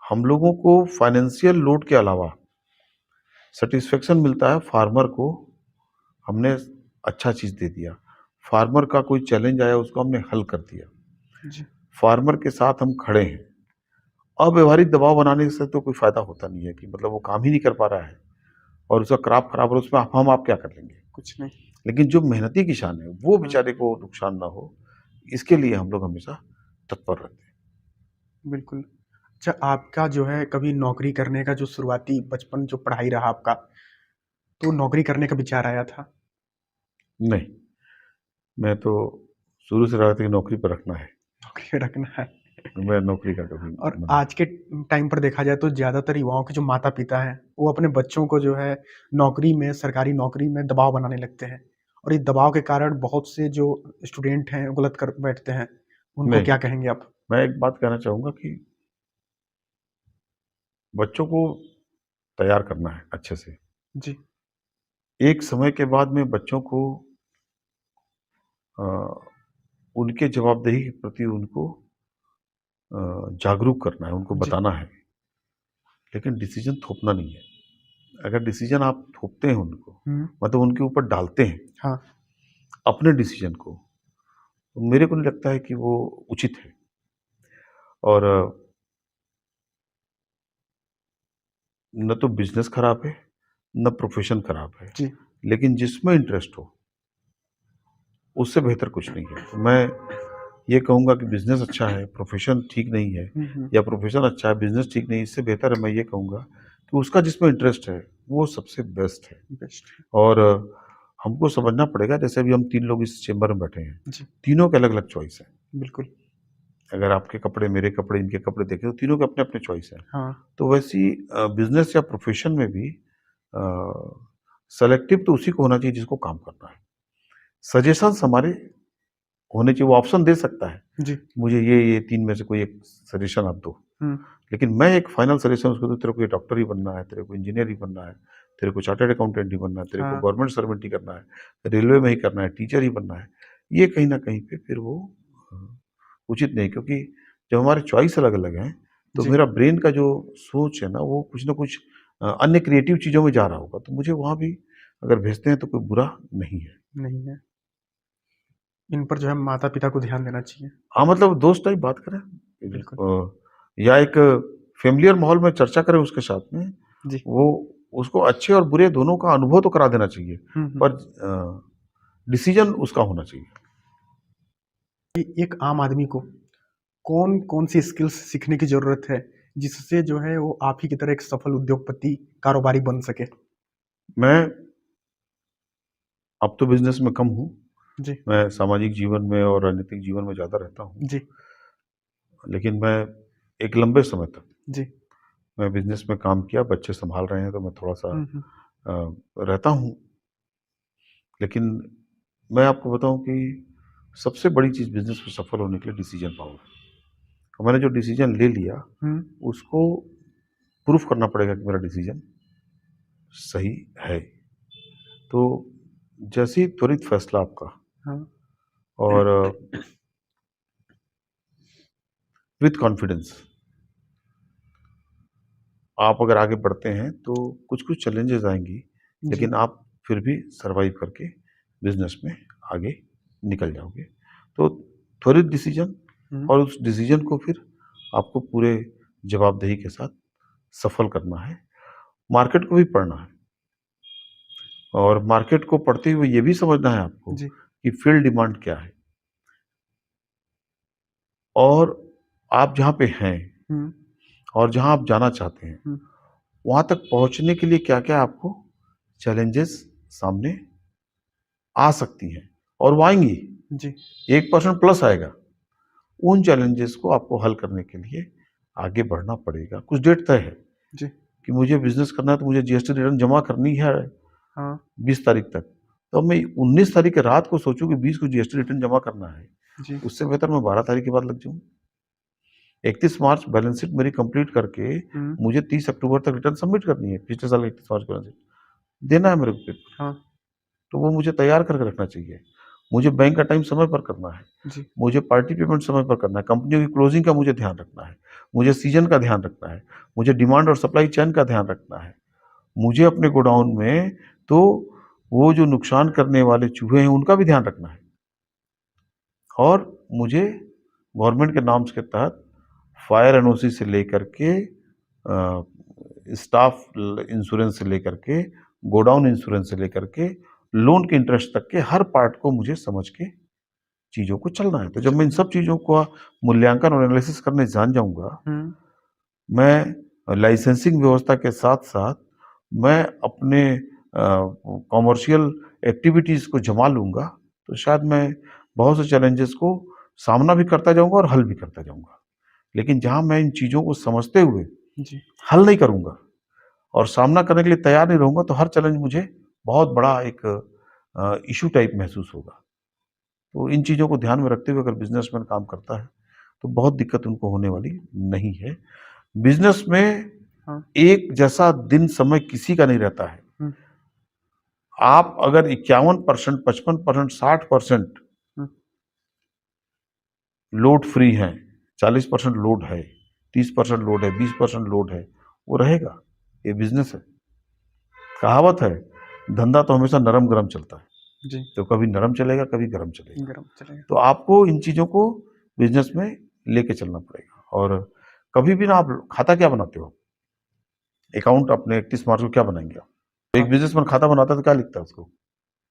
हम लोगों को फाइनेंशियल लोड के अलावा सैटिस्फैक्शन मिलता है फार्मर को, हमने अच्छा चीज़ दे दिया। फार्मर का कोई चैलेंज आया उसको हमने हल कर दिया। जी, फार्मर के साथ हम खड़े हैं। अव्यावहारिक दबाव बनाने से तो कोई फ़ायदा होता नहीं है, कि मतलब वो काम ही नहीं कर पा रहा है और उसका क्रॉप खराब हो रहा है, उसमें हम आप क्या कर लेंगे। कुछ नहीं। लेकिन जो मेहनती किसान है वो हाँ, बेचारे को नुकसान ना हो, इसके लिए हम लोग हमेशा तत्पर रहते हैं। बिल्कुल। अच्छा, आपका जो है कभी नौकरी करने का जो शुरुआती बचपन जो पढ़ाई रहा आपका, तो नौकरी करने का विचार आया था? नहीं, मैं तो शुरू से रहा था कि नौकरी पर रखना है। नौकरी रखना है। मैं नौकरी का कभी और मन नहीं। आज के टाइम पर देखा जाए तो ज़्यादातर युवाओं के जो माता-पिता हैं, वो अपने बच्चों को जो है नौकरी में, सरकारी नौकरी में दबाव बनाने लगते हैं। और इस दबाव के कारण बहुत से जो स्टूडेंट हैं, गलत कर बैठते हैं। उनको नहीं, क्या कहेंगे आप? मैं एक बात कहना चाहूँगा कि बच्चों को तैयार करना है अच्छे से। जी, एक समय के बाद में बच्चों को अ, उनके जवाबदेही के प्रति उनको जागरूक करना है, उनको जी। बताना है, लेकिन डिसीजन थोपना नहीं है। अगर डिसीजन आप थोपते हैं उनको, हुँ। मतलब उनके ऊपर डालते हैं हाँ। अपने डिसीजन को, तो मेरे को नहीं लगता है कि वो उचित है। और न तो बिजनेस खराब है, न प्रोफेशन खराब है, जी। लेकिन जिसमें इंटरेस्ट हो उससे बेहतर कुछ नहीं है। तो मैं ये कहूँगा कि बिजनेस अच्छा है, प्रोफेशन ठीक नहीं है, हुँ, हुँ। या प्रोफेशन अच्छा है, बिजनेस ठीक नहीं है, इससे बेहतर है मैं ये कहूँगा कि उसका जिसमें इंटरेस्ट है वो सबसे बेस्ट है। बेस्ट है। और हमको समझना पड़ेगा, जैसे अभी हम 3 लोग इस चेंबर में बैठे हैं, जी, तीनों के अलग-अलग चॉइस है। बिल्कुल। अगर आपके कपड़े, मेरे कपड़े, इनके कपड़े देखें तो तीनों के अपने-अपने चॉइस हैं। हाँ। तो वैसे ही बिज़नेस या प्रोफ़ेशन में भी अ, सेलेक्टिव तो उसी को होना चाहिए जिसको काम करना है। सजेशंस हमारे होने चाहिए, वो ऑप्शन दे सकता है, जी। मुझे ये 3 में से कोई एक सजेशन आप दो। हुँ। लेकिन मैं एक फाइनल सजेशन उसको दूँ, तेरे को ये डॉक्टर ही बनना है, तेरे को इंजीनियर ही बनना है, तेरे को चार्टर्ड अकाउंटेंट ही बनना है, तेरे को हाँ। गवर्नमेंट सर्वेंट ही करना है, रेलवे में ही करना है, टीचर ही बनना है। ये कहीं न कहीं पे फिर वो अ, उचित नहीं, क्योंकि जब हमारे चॉइस अलग-अलग हैं, तो जी। मेरा ब्रेन का जो सोच है ना, वो कुछ न कुछ अन्य क्रिएटिव चीज़ों में जा रहा होगा। तो मुझे वहाँ भी अगर भेजते हैं तो कोई बुरा नहीं है। नहीं है। इन पर जो है माता-पिता को ध्यान देना चाहिए। हाँ, मतलब दोस्त टाइप बात करें, बिल्कुल। या एक फ़ेमिलियर माहौल में चर्चा करें उसके साथ में, जी। वो उसको अच्छे और बुरे दोनों का अनुभव तो करा देना चाहिए, हुँ, हुँ। पर डिसीज़न उसका होना चाहिए। कि एक आम आदमी को कौन-कौन सी स्किल्स सीखने की ज़रूरत है, जिससे जो है वो आप ही की तरह एक सफल उद्योगपति, कारोबारी बन सके? मैं अब तो बिज़नेस में कम हूँ, जी, मैं सामाजिक जीवन में और राजनीतिक जीवन में ज़्यादा रहता हूँ। जी, लेकिन मैं एक लंबे समय तक जी। मैं बिज़नेस में काम किया, बच्चे सँभाल रहे हैं तो मैं थोड़ा-सा हुँ, हुँ। रहता हूँ। लेकिन मैं आपको बताऊँ कि सबसे बड़ी चीज़ बिज़नेस में सफल होने के लिए डिसीज़न पावर है। और मैंने जो डिसीज़न ले लिया, हुँ। उसको प्रूफ करना पड़ेगा कि मेरा डिसीज़न सही है। तो जैसे ही त्वरित फैसला आपका, हाँ। और विथ कॉन्फिडेंस आप अगर आगे बढ़ते हैं तो कुछ-कुछ चैलेंजेज़ आएँगी, जी। लेकिन आप फिर भी सर्वाइव करके बिज़नेस में आगे निकल जाओगे। तो त्वरित डिसीज़न, हुँ। और उस डिसीज़न को फिर आपको पूरे जवाबदेही के साथ सफल करना है। मार्केट को भी पढ़ना है, और मार्केट को पढ़ते हुए ये भी समझना है आपको जी। कि फ़ील्ड डिमांड क्या है, और आप जहाँ पे हैं हुँ, और जहाँ आप जाना चाहते हैं, हुँ। वहाँ तक पहुँचने के लिए क्या-क्या आपको चैलेंजेस सामने आ सकती हैं, और वो आएँगी, जी, 1% प्लस आएगा। उन चैलेंजेस को आपको हल करने के लिए आगे बढ़ना पड़ेगा। कुछ डेट तय है जी। कि मुझे बिज़नेस करना है तो मुझे जीएसटी रिटर्न जमा करनी है हाँ। 20 तारीख तक। तो अब मैं 19 तारीख की रात को सोचूँ कि 20 को जीएसटी रिटर्न जमा करना है, जी। उससे बेहतर मैं 12 तारीख के बाद लग जाऊँ। 31 मार्च बैलेंस शीट मेरी कंप्लीट करके हुँ। मुझे 30 अक्टूबर तक रिटर्न सबमिट करनी है, पिछले साल 31 मार्च बैलेंस शीट देना है मेरे को पेपर। हाँ। तो वो मुझे तैयार करके रखना चाहिए। मुझे बैंक का टाइम समय पर करना है, जी। मुझे पार्टी पेमेंट समय पर करना है, कंपनियों की क्लोजिंग का मुझे ध्यान रखना है, मुझे सीज़न का ध्यान रखना है, मुझे डिमांड और सप्लाई चेन का ध्यान रखना है। मुझे अपने गोडाउन में तो वो जो नुकसान करने वाले चूहे हैं उनका भी ध्यान रखना है, और मुझे गवर्नमेंट के नॉर्म्स के तहत फायर एनओसी से लेकर के स्टाफ इंश्योरेंस से लेकर के, गोडाउन इंश्योरेंस से लेकर के, लोन के इंटरेस्ट तक के हर पार्ट को मुझे समझ के चीज़ों को चलना है। तो जब मैं इन सब चीज़ों का मूल्यांकन और एनालिसिस करने जान जाऊँगा, हुँ। मैं लाइसेंसिंग व्यवस्था के साथ-साथ मैं अपने कॉमर्शियल एक्टिविटीज़ को जमा लूँगा, तो शायद मैं बहुत से चैलेंजेस को सामना भी करता जाऊँगा और हल भी करता जाऊँगा। लेकिन जहाँ मैं इन चीज़ों को समझते हुए जी। हल नहीं करूँगा और सामना करने के लिए तैयार नहीं रहूँगा, तो हर चैलेंज मुझे बहुत बड़ा एक इश्यू टाइप महसूस होगा। तो इन चीज़ों को ध्यान में रखते हुए अगर बिज़नेसमैन काम करता है, तो बहुत दिक्कत उनको होने वाली नहीं है। बिज़नेस में हाँ। एक जैसा दिन समय किसी का नहीं रहता है। हुँ, आप अगर 51%, 55%, 60% हुँ। लोड फ्री हैं, 40% लोड है, 30% लोड है, 20% लोड है, वो रहेगा। ये बिजनेस है। कहावत है, धंधा तो हमेशा नरम गरम चलता है। जी। तो कभी नरम चलेगा, कभी गरम चलेगा। गरम चलेगा। तो आपको इन चीजों को बिजनेस में लेके चलना पड़ेगा। और कभी भी ना, आप खाता क्या बनाते हो? अकाउंट अपने 31 मार्च को क्या बनाएंगे आप? एक बिजनेसमैन खाता बनाता है तो क्या लिखता है उसको?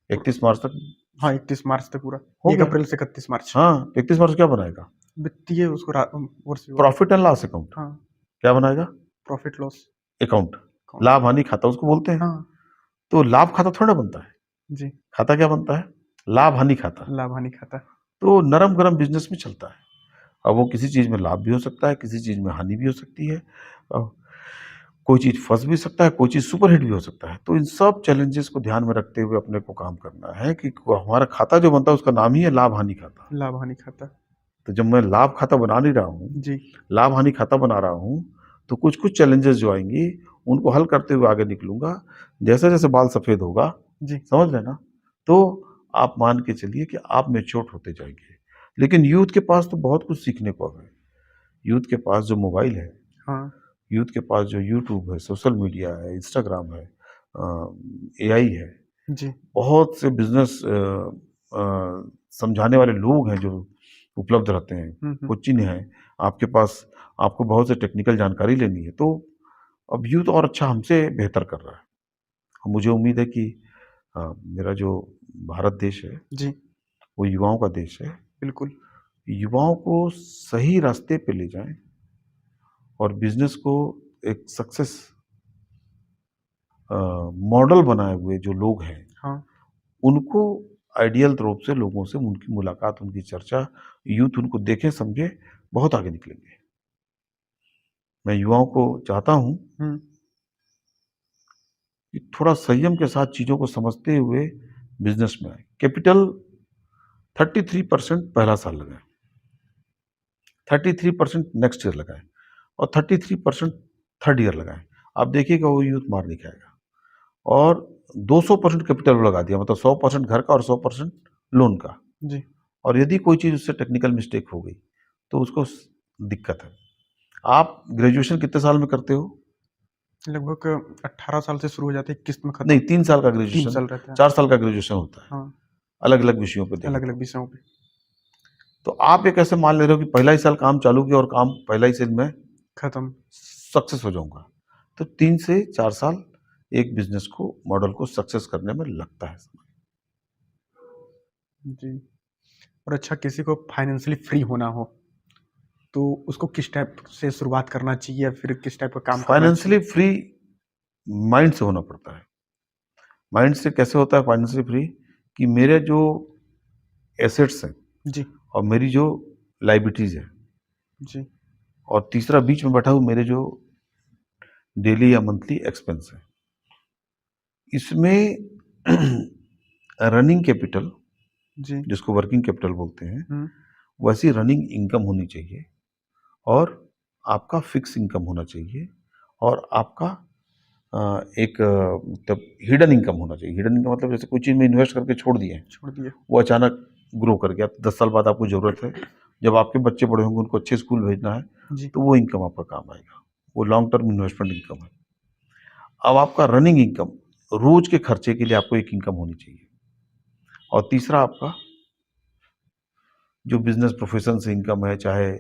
31 मार्च तक हाँ, 31 मार्च तक पूरा, हो 1 गया। अप्रैल से 31 मार्च। हाँ, 31 मार्च को क्या बनाएगा? वित्तीय उसको वर्ष विवरण। Profit and loss account. हाँ, क्या बनाएगा? Profit loss account. अकाउंट। लाभ हानि खाता उसको बोलते हैं। हाँ, तो लाभ खाता थोड़ा बनता है। जी। खाता क्या बनता है? लाभ हानि खाता। लाभ हानि खाता। तो नरम गरम बिजनेस में चलता है। अब वो किसी चीज में लाभ भी हो सकता है, किसी चीज में हानि भी हो सकती है, कोई चीज फंस भी सकता है, कोई चीज सुपरहिट भी हो सकता है। तो इन सब चैलेंजेस को ध्यान में रखते हुए अपने को काम करना है कि हमारा खाता जो बनता है उसका नाम ही है लाभ हानि खाता। लाभ हानि खाता। तो जब मैं लाभ खाता बना नहीं रहा हूँ, जी। लाभ हानि खाता बना रहा हूँ, तो कुछ कुछ चैलेंजेस जो आएंगी उनको हल करते हुए आगे निकलूंगा। जैसे जैसे बाल सफेद होगा, जी। समझ लेना, तो आप मान के चलिए कि आप मैच्योर होते जाएंगे। लेकिन यूथ के पास तो बहुत कुछ सीखने को है। यूथ के पास जो मोबाइल है, हाँ, यूथ के पास जो यूट्यूब है, सोशल मीडिया है, इंस्टाग्राम है, एआई है, जी। बहुत से बिजनेस समझाने वाले लोग हैं जो उपलब्ध रहते हैं, कोचिंग है आपके पास। आपको बहुत से टेक्निकल जानकारी लेनी है, तो अब यूथ और अच्छा हमसे बेहतर कर रहा है। मुझे उम्मीद है कि मेरा जो भारत देश है जी, वो युवाओं का देश है। बिल्कुल। युवाओं को सही रास्ते पे ले जाएं और बिजनेस को एक सक्सेस मॉडल बनाए हुए जो लोग हैं, हाँ, उनको आइडियल रूप से लोगों से उनकी मुलाकात, उनकी चर्चा, यूथ उनको देखे समझे, बहुत आगे निकलेंगे। मैं युवाओं को चाहता हूं हुँ, कि थोड़ा संयम के साथ चीजों को समझते हुए बिजनेस में आए। कैपिटल 33% पहला साल लगाएं, 33% नेक्स्ट ईयर लगाएं और 33% थर्ड ईयर लगाएं। आप देखिएगा वो यूथ मार नहीं खाएगा। और 200% कैपिटल लगा दिया, मतलब 100% घर का और 100% लोन का। जी। और यदि कोई चीज उससे टेक्निकल मिस्टेक हो गई तो उसको दिक्कत है। आप ग्रेजुएशन कितने साल में करते हो? लगभग 18 साल से शुरू हो जाते हैं, किस्त में खत्म। नहीं, 3 साल का 3 ग्रेजुएशन, साल रहता है। 4 साल का ग्रेजुएशन होता है, हाँ, अलग अलग विषयों पे देखें अलग-अलग तो। विषयों पे। तो आप ये कैसे मान ले रहे हो कि पहला ही साल काम चालू किया और काम पहला ही साल में खत्म। सक्सेस हो जाऊंगा? तो 3 से 4 साल एक बिजनेस को, मॉडल को सक्सेस करने में लगता है समय। जी। और अच्छा, किसी को फाइनेंशियली फ्री होना हो, तो उसको किस टाइप से शुरुआत करना चाहिए या फिर किस टाइप का काम करना चाहिए? फाइनेंशियली फ्री माइंड से होना पड़ता है। माइंड से कैसे होता है फाइनेंशियली फ्री? कि मेरे जो एसेट्स हैं जी, और मेरी जो लाइबिलिटीज है, जी, और तीसरा बीच में बैठा हूं मेरे जो डेली या मंथली एक्सपेंस है, इसमें रनिंग कैपिटल, जी। जिसको वर्किंग कैपिटल बोलते हैं, हुँ, वैसी रनिंग इनकम होनी चाहिए। और आपका फिक्स इनकम होना चाहिए। और आपका एक मतलब हिडन इनकम होना चाहिए। हिडन इनकम मतलब जैसे कोई चीज़ में इन्वेस्ट करके छोड़ दिए, छोड़ दिए। वो अचानक ग्रो कर गया, 10 साल बाद आपको ज़रूरत है, जब आपके बच्चे बड़े होंगे, उनको अच्छे स्कूल भेजना है, जी, तो वो इनकम आपका काम आएगा। वो लॉन्ग टर्म इन्वेस्टमेंट इनकम है। अब आपका रनिंग इनकम, रोज के खर्चे के लिए आपको एक इनकम होनी चाहिए। और तीसरा आपका जो बिजनेस प्रोफेशन से इनकम है, चाहे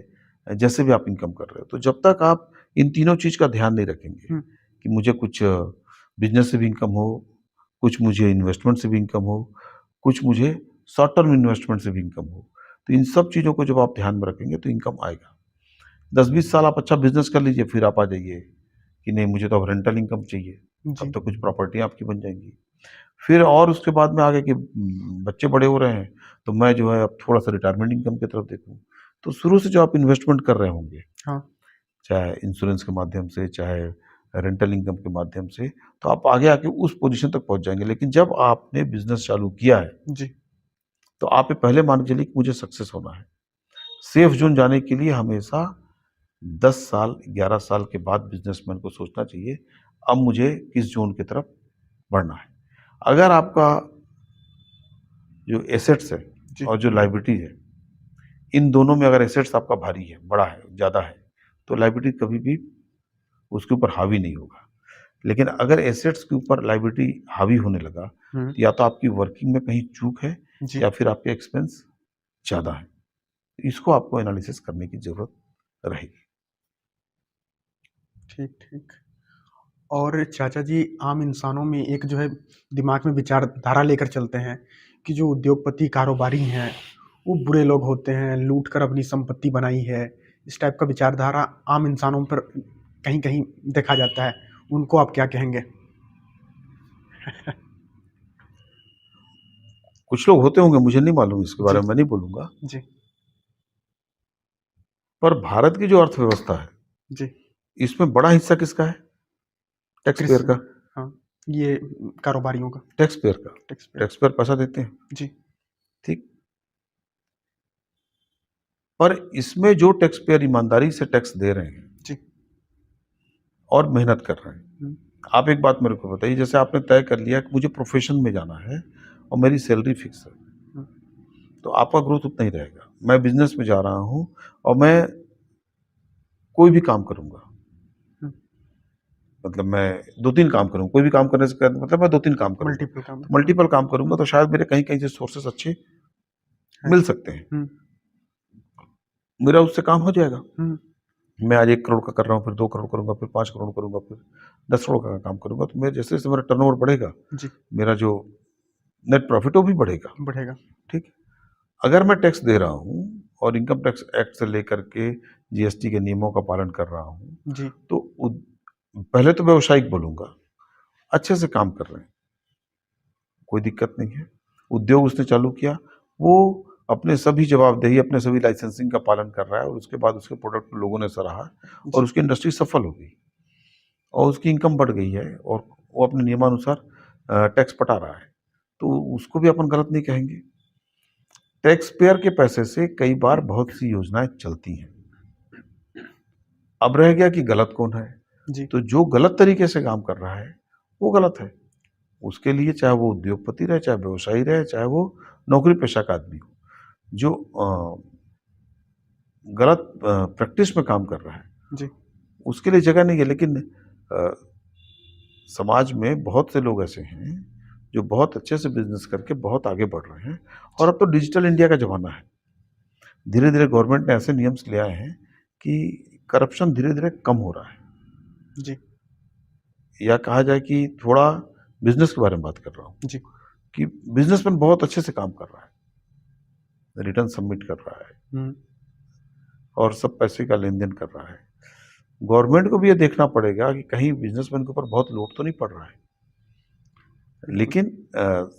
जैसे भी आप इनकम कर रहे हो, तो जब तक आप इन तीनों चीज का ध्यान नहीं रखेंगे हुँ, कि मुझे कुछ बिजनेस से भी इनकम हो, कुछ मुझे इन्वेस्टमेंट से भी इनकम हो, कुछ मुझे शॉर्ट टर्म इन्वेस्टमेंट से भी इनकम हो, तो इन सब चीज़ों को जब आप ध्यान में रखेंगे तो इनकम आएगा। 10-20 साल आप अच्छा बिजनेस कर लीजिए, फिर आप आ जाइए कि नहीं मुझे तो अब रेंटल इनकम चाहिए, जी, तब तो कुछ प्रॉपर्टी आपकी बन जाएंगी। फिर और उसके बाद में आगे कि बच्चे बड़े हो रहे हैं, तो मैं जो है अब थोड़ा सा रिटायरमेंट इनकम की तरफ देखूँ। तो शुरू से जो आप इन्वेस्टमेंट कर रहे होंगे, हाँ, चाहे इंश्योरेंस के माध्यम से, चाहे रेंटल इनकम के माध्यम से, तो आप आगे आके उस पोजीशन तक पहुंच जाएंगे। लेकिन जब आपने बिजनेस चालू किया है, जी, तो आप ये पहले मान के चलिए कि मुझे सक्सेस होना है। सेफ जोन जाने के लिए हमेशा 10 साल, 11 साल के बाद बिजनेसमैन को सोचना चाहिए, अब मुझे किस जोन की तरफ बढ़ना है। अगर आपका जो एसेट्स है जी, और जो लाइबिलिटी है, इन दोनों में अगर एसेट्स आपका भारी है, बड़ा है, ज़्यादा है, तो लायबिलिटी कभी भी उसके ऊपर हावी नहीं होगा। लेकिन अगर एसेट्स के ऊपर लायबिलिटी हावी होने लगा, हम्म, तो या तो आपकी वर्किंग में कहीं चूक है जी या फिर आपके एक्सपेंस ज़्यादा है। इसको आपको एनालिसिस करने की ज़रूरत रहेगी। ठीक ठीक। और चाचा जी, आम इंसानों में एक जो है दिमाग में विचारधारा लेकर चलते हैं कि जो उद्योगपति कारोबारी हैं वो बुरे लोग होते हैं, लूट कर अपनी संपत्ति बनाई है। इस टाइप का विचारधारा आम इंसानों पर कहीं कहीं देखा जाता है, उनको आप क्या कहेंगे? कुछ लोग होते होंगे, मुझे नहीं मालूम, इसके बारे जी में मैं नहीं बोलूँगा। जी पर भारत की जो अर्थव्यवस्था है, जी। इसमें बड़ा हिस्सा किसका है? टैक्स पेयर कृषि, का। हाँ, ये कारोबारियों का टैक्स पेयर का। टैक्स पे। टैक्स पेयर पैसा देते हैं, जी ठीक। पर इसमें जो टैक्स पेयर ईमानदारी से टैक्स दे रहे हैं जी। और मेहनत कर रहे हैं, हम्म, आप एक बात मेरे को बताइए, जैसे आपने तय कर लिया कि मुझे प्रोफेशन में जाना है और मेरी सैलरी फिक्स है, हम्म, तो आपका ग्रोथ उतना ही रहेगा। मैं बिजनेस में जा रहा हूँ और मैं कोई भी काम करूँगा, हम्म, मतलब मैं 2-3 काम करूँगा, कोई भी काम करने से क्या मतलब मैं 2-3 काम करूँगा। मल्टीपल काम। तो मल्टीपल काम करूँगा तो शायद मेरे कहीं-कहीं से सोर्सेस अच्छे है। मिल सकते हैं। हम्म, मेरा उससे काम हो जाएगा। हम्म, मैं आज 1 करोड़ का कर रहा हूँ, फिर 2 करोड़ करूँगा, फिर 5 करोड़ करूँगा, फिर 10 करोड़ का काम करूँगा, तो मैं जैसे-जैसे मेरा टर्नओवर बढ़ेगा, जी मेरा जो नेट प्रॉफिट वो भी बढ़ेगा, बढ़ेगा। ठीक है? अगर मैं टैक्स दे रहा हूँ और इनकम टैक्स एक्ट से लेकर के जीएसटी के नियमों का पालन कर रहा हूँ, जी तो पहले तो व्यावसायिक बोलूँगा, अच्छे से काम कर रहे हैं, कोई दिक्कत नहीं है। उद्योग उसने चालू किया, वो अपने सभी जवाबदेही, अपने सभी लाइसेंसिंग का पालन कर रहा है और उसके बाद उसके प्रोडक्ट को लोगों ने सराहा और जी उसकी इंडस्ट्री सफल हो गई और उसकी इनकम बढ़ गई है और वो अपने नियमानुसार टैक्स पटा रहा है, तो उसको भी अपन गलत नहीं कहेंगे। टैक्स पेयर के पैसे से कई बार बहुत सी योजनाएं चलती हैं। अब रह गया कि गलत कौन है, जी तो जो गलत तरीके से काम कर रहा है वो गलत है। उसके लिए चाहे वो उद्योगपति रहे, चाहे व्यवसायी रहे, चाहे वो नौकरी पेशा का आदमी हो, जो गलत प्रैक्टिस में काम कर रहा है, जी उसके लिए जगह नहीं है। लेकिन अ, समाज में बहुत से लोग ऐसे हैं जो बहुत अच्छे से बिजनेस करके बहुत आगे बढ़ रहे हैं और अब तो डिजिटल इंडिया का ज़माना है। धीरे धीरे गवर्नमेंट ने ऐसे नियम्स ले आए हैं कि करप्शन धीरे धीरे कम हो रहा है, जी या कहा जाए कि थोड़ा बिजनेस के बारे में बात कर रहा हूँ जी कि बिजनेसमैन बहुत अच्छे से काम कर रहा है, रिटर्न सबमिट कर रहा है हम्म, और सब पैसे का लेन देन कर रहा है। गवर्नमेंट को भी ये देखना पड़ेगा कि कहीं बिजनेसमैन के ऊपर बहुत लोड तो नहीं पड़ रहा है। बिल्कुल लेकिन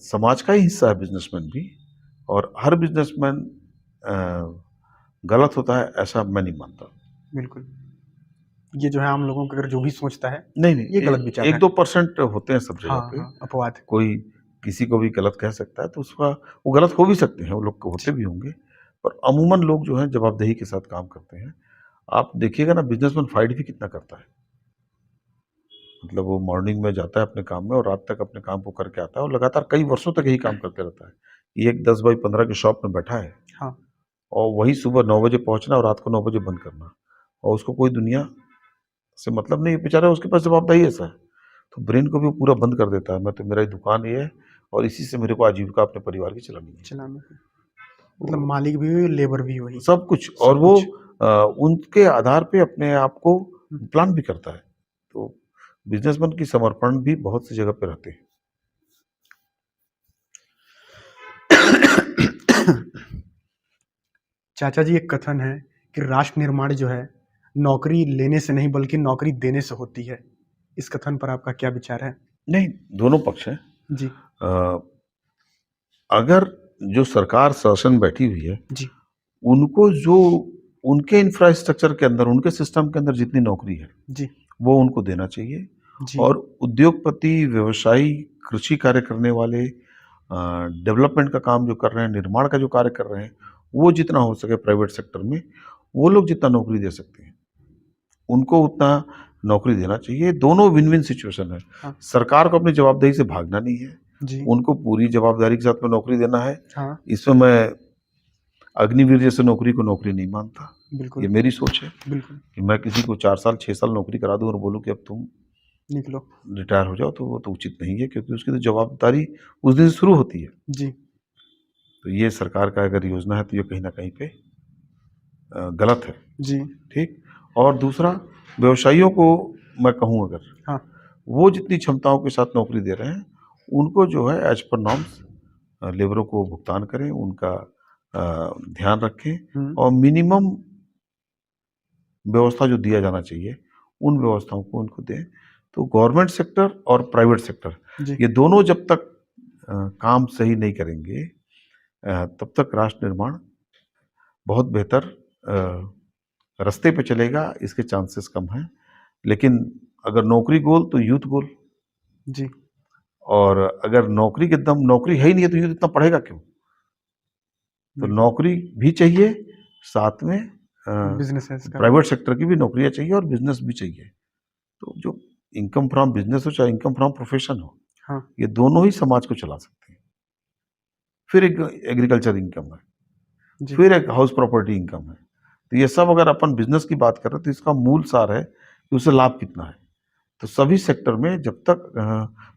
समाज का ही हिस्सा है बिजनेसमैन भी, और हर बिजनेसमैन गलत होता है ऐसा मैं नहीं मानता। बिल्कुल। ये जो है आम लोगों का अगर जो भी सोचता है नहीं नहीं, ये गलत विचार है। 1-2% होते हैं सब जगह हाँ पे। हाँ, अपवाद। कोई किसी को भी गलत कह सकता है तो उसका वो गलत हो भी सकते हैं, वो लोग होते जी भी होंगे, पर अमूमन लोग जो हैं जवाबदेही के साथ काम करते हैं। आप देखिएगा ना, बिजनेसमैन फाइट भी कितना करता है, मतलब वो मॉर्निंग में जाता है अपने काम में और रात तक अपने काम को करके आता है और लगातार कई वर्षों तक यही काम करते रहता है। ये एक 10 बाई 15 की शॉप में बैठा है हाँ और वही सुबह 9 बजे पहुंचना और रात को 9 बजे बंद करना, और उसको कोई दुनिया से मतलब नहीं है, बेचारा उसके पास जवाबदेही ऐसा है, तो ब्रेन को भी वो पूरा बंद कर देता है। मैं तो, मेरा ही दुकान ये है और इसी से मेरे को आजीविका अपने परिवार की चलानी है, चलाना है। मतलब मालिक भी वही, लेबर भी वही। सब कुछ। और सब वो कुछ। उनके आधार पे अपने आप को हम्म, प्लान भी करता है। तो बिजनेसमैन की समर्पण भी बहुत सी जगह पे रहते हैं। चाचा जी, एक कथन है कि राष्ट्र निर्माण जो है नौकरी लेने से नहीं बल्कि नौकरी देने से होती है। इस कथन पर आपका क्या विचार है? नहीं, दोनों पक्ष हैं। जी अ, अगर जो सरकार शासन बैठी हुई है, जी उनको जो उनके इंफ्रास्ट्रक्चर के अंदर, उनके सिस्टम के अंदर जितनी नौकरी है जी वो उनको देना चाहिए। जी और उद्योगपति, व्यवसायी, कृषि कार्य करने वाले, डेवलपमेंट का काम जो कर रहे हैं, निर्माण का जो कार्य कर रहे हैं, वो जितना हो सके प्राइवेट सेक्टर में, वो लोग जितना नौकरी दे सकते हैं उनको उतना नौकरी देना चाहिए। दोनों विन विन सिचुएशन है। हाँ सरकार को अपनी जवाबदेही से भागना नहीं है, जी उनको पूरी जवाबदारी के साथ में नौकरी देना है। हाँ इसमें मैं अग्निवीर जैसे नौकरी को नौकरी नहीं मानता। बिल्कुल ये मेरी सोच है बिल्कुल। कि मैं किसी को 4 साल 6 साल नौकरी करा दूं और बोलूं कि अब तुम निकलो। रिटायर हो जाओ, तो वो तो उचित नहीं है, क्योंकि उसकी तो जवाबदारी उस दिन से शुरू होती है। जी तो ये सरकार का अगर योजना है तो ये कहीं ना कहीं पे गलत है। जी। ठीक। और दूसरा, व्यवसायियों को मैं कहूँ, अगर हाँ वो जितनी क्षमताओं के साथ नौकरी दे रहे हैं, उनको जो है एज पर नॉर्म्स लेबरों को भुगतान करें, उनका ध्यान रखें और मिनिमम व्यवस्था जो दिया जाना चाहिए उन व्यवस्थाओं को उनको दें। तो गवर्नमेंट सेक्टर और प्राइवेट सेक्टर, जी ये दोनों जब तक काम सही नहीं करेंगे तब तक राष्ट्र निर्माण बहुत बेहतर रास्ते पे चलेगा, इसके चांसेस कम हैं। लेकिन अगर नौकरी गोल तो यूथ गोल, जी। और अगर नौकरी के दम नौकरी है ही नहीं है तो यूथ इतना पढ़ेगा क्यों? तो बिल्कुल। नौकरी भी चाहिए, साथ में बिजनेसेस का। प्राइवेट सेक्टर की भी नौकरियां चाहिए और बिजनेस भी चाहिए। तो जो इनकम फ्रॉम बिजनेस हो चाहे इनकम फ्रॉम प्रोफेशन हो, हाँ ये दोनों ही समाज को चला सकते हैं। फिर एक एग्रीकल्चर इनकम है, जी फिर एक हाउस प्रॉपर्टी इनकम है। तो ये सब अगर अपन बिजनेस की बात करें तो इसका मूल सार है कि उसे लाभ कितना है। तो सभी सेक्टर में जब तक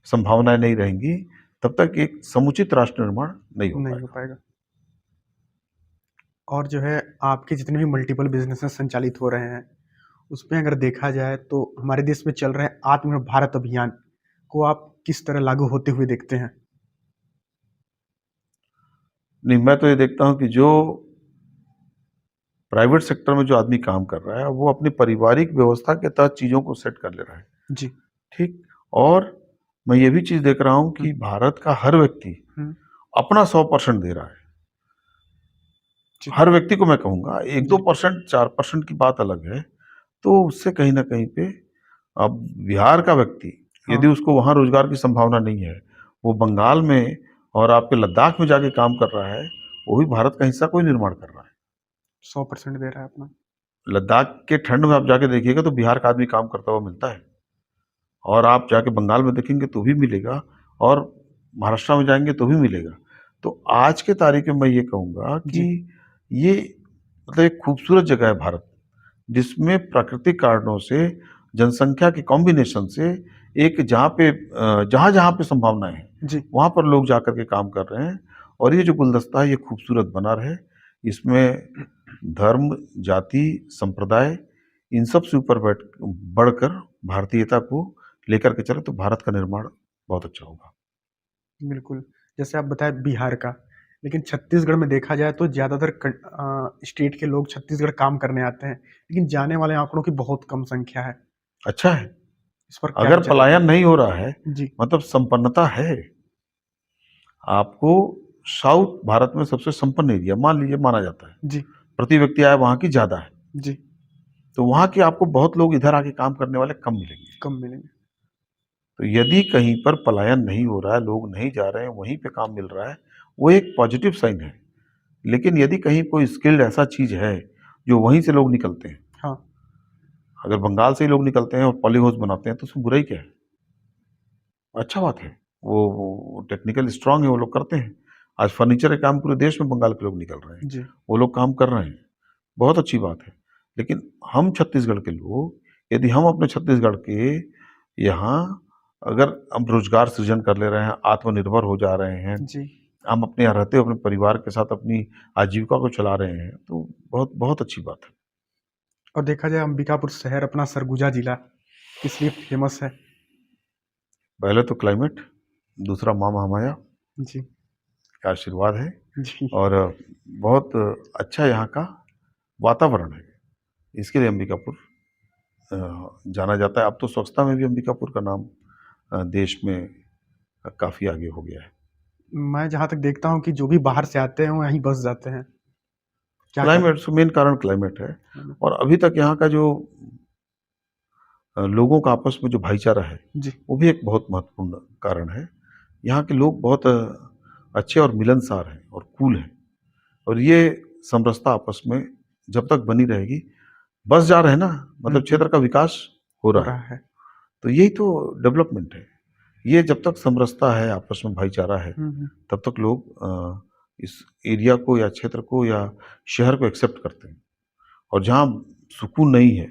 संभावनाएं नहीं रहेंगी तब तक एक समुचित राष्ट्र निर्माण नहीं हो नहीं हो पाएगा। पाएगा। और जो है आपके जितने भी मल्टीपल बिजनेसेस संचालित हो रहे हैं उसमें अगर देखा जाए तो हमारे देश में चल रहे आत्मनिर्भर भारत अभियान को आप किस तरह लागू होते हुए देखते हैं? नहीं, मैं तो ये देखता हूं कि जो प्राइवेट सेक्टर में जो आदमी काम कर रहा है वो अपनी पारिवारिक व्यवस्था के तहत चीजों को सेट कर ले रहा है। जी। ठीक। और मैं ये भी चीज देख रहा हूं कि भारत का हर व्यक्ति हम्म, अपना 100% दे रहा है। जी हर व्यक्ति को मैं कहूंगा, एक दो जी परसेंट 4% की बात अलग है। तो उससे कहीं ना कहीं पे, अब बिहार का व्यक्ति हाँ यदि उसको वहां रोजगार की संभावना नहीं है, वो बंगाल में और आपके लद्दाख में जाके काम कर रहा है, वो भी भारत का हिस्सा कोई निर्माण कर रहा है। 100% दे रहा है अपना। लद्दाख के ठंड में आप जाके देखिएगा तो बिहार का आदमी काम करता हुआ मिलता है, और आप जाके बंगाल में देखेंगे तो भी मिलेगा, और महाराष्ट्र में जाएंगे तो भी मिलेगा। तो आज के तारीख में मैं ये कहूँगा कि जी ये मतलब एक खूबसूरत जगह है भारत, जिसमें प्राकृतिक कारणों से, जनसंख्या के कॉम्बिनेशन से, एक जहाँ पे जहाँ जहाँ पे संभावनाएं हैं जी वहाँ पर लोग जा कर के काम कर रहे हैं। और ये जो गुलदस्ता है ये खूबसूरत बना रहे, इसमें धर्म, जाति, संप्रदाय, इन सब से ऊपर बढ़कर भारतीयता को लेकर के चले तो भारत का निर्माण बहुत अच्छा होगा। बिल्कुल। जैसे आप बताए बिहार का, लेकिन छत्तीसगढ़ में देखा जाए तो ज़्यादातर स्टेट के लोग छत्तीसगढ़ काम करने आते हैं, लेकिन जाने वाले आंकड़ों की बहुत कम संख्या है। अच्छा है, इस पर क्या अगर विचार है? पलायन नहीं हो रहा है जी मतलब संपन्नता है। आपको साउथ भारत में सबसे संपन्न एरिया मान लीजिए, माना जाता है, जी प्रति व्यक्ति आय वहां की ज्यादा है, जी। तो वहां के आपको बहुत लोग इधर आके काम करने वाले कम मिलेंगे। कम मिलेंगे। तो यदि कहीं पर पलायन नहीं हो रहा है, लोग नहीं जा रहे हैं, वहीं पे काम मिल रहा है, वो एक पॉजिटिव साइन है। लेकिन यदि कहीं कोई स्किल्ड ऐसा चीज है जो वहीं से लोग निकलते हैं, हाँ अगर बंगाल से ही लोग निकलते हैं और पॉली हाउस बनाते हैं तो उसमें बुराई क्या है? अच्छा बात है। वो टेक्निकल स्ट्रांग है, वो लोग करते हैं। आज फर्नीचर का काम पूरे देश में बंगाल के लोग निकल रहे हैं, जी वो लोग काम कर रहे हैं, बहुत अच्छी बात है। लेकिन हम छत्तीसगढ़ के लोग, यदि हम अपने छत्तीसगढ़ के यहाँ अगर हम रोजगार सृजन कर ले रहे हैं, आत्मनिर्भर हो जा रहे हैं, जी। हम अपने यहाँ रहते हुए अपने परिवार के साथ अपनी आजीविका को चला रहे हैं, तो बहुत बहुत अच्छी बात है। और देखा जाए अंबिकापुर शहर अपना सरगुजा जिला किस लिए फेमस है? पहले तो क्लाइमेट, दूसरा माँ महामाया जी का आशीर्वाद है, जी। और बहुत अच्छा यहाँ का वातावरण है, इसके लिए अंबिकापुर जाना जाता है। अब तो स्वच्छता में भी अंबिकापुर का नाम देश में काफ़ी आगे हो गया है। मैं जहाँ तक देखता हूँ कि जो भी बाहर से आते हैं वो यहीं बस जाते हैं। क्या क्लाइमेट से मेन कारण क्लाइमेट है, कहते और अभी तक यहाँ का जो लोगों का आपस में जो भाईचारा है जी वो भी एक बहुत महत्वपूर्ण कारण है। यहाँ के लोग बहुत अच्छे और मिलनसार हैं और कूल हैं, और ये समरसता आपस में जब तक बनी रहेगी, बस जा रहे हैं ना, मतलब क्षेत्र का विकास हो हो रहा रहा है, है। तो यही तो डेवलपमेंट है। ये जब तक समरसता है, आपस में भाईचारा है, हम्म, तब तक लोग इस एरिया को या क्षेत्र को या शहर को एक्सेप्ट करते हैं, और जहाँ सुकून नहीं है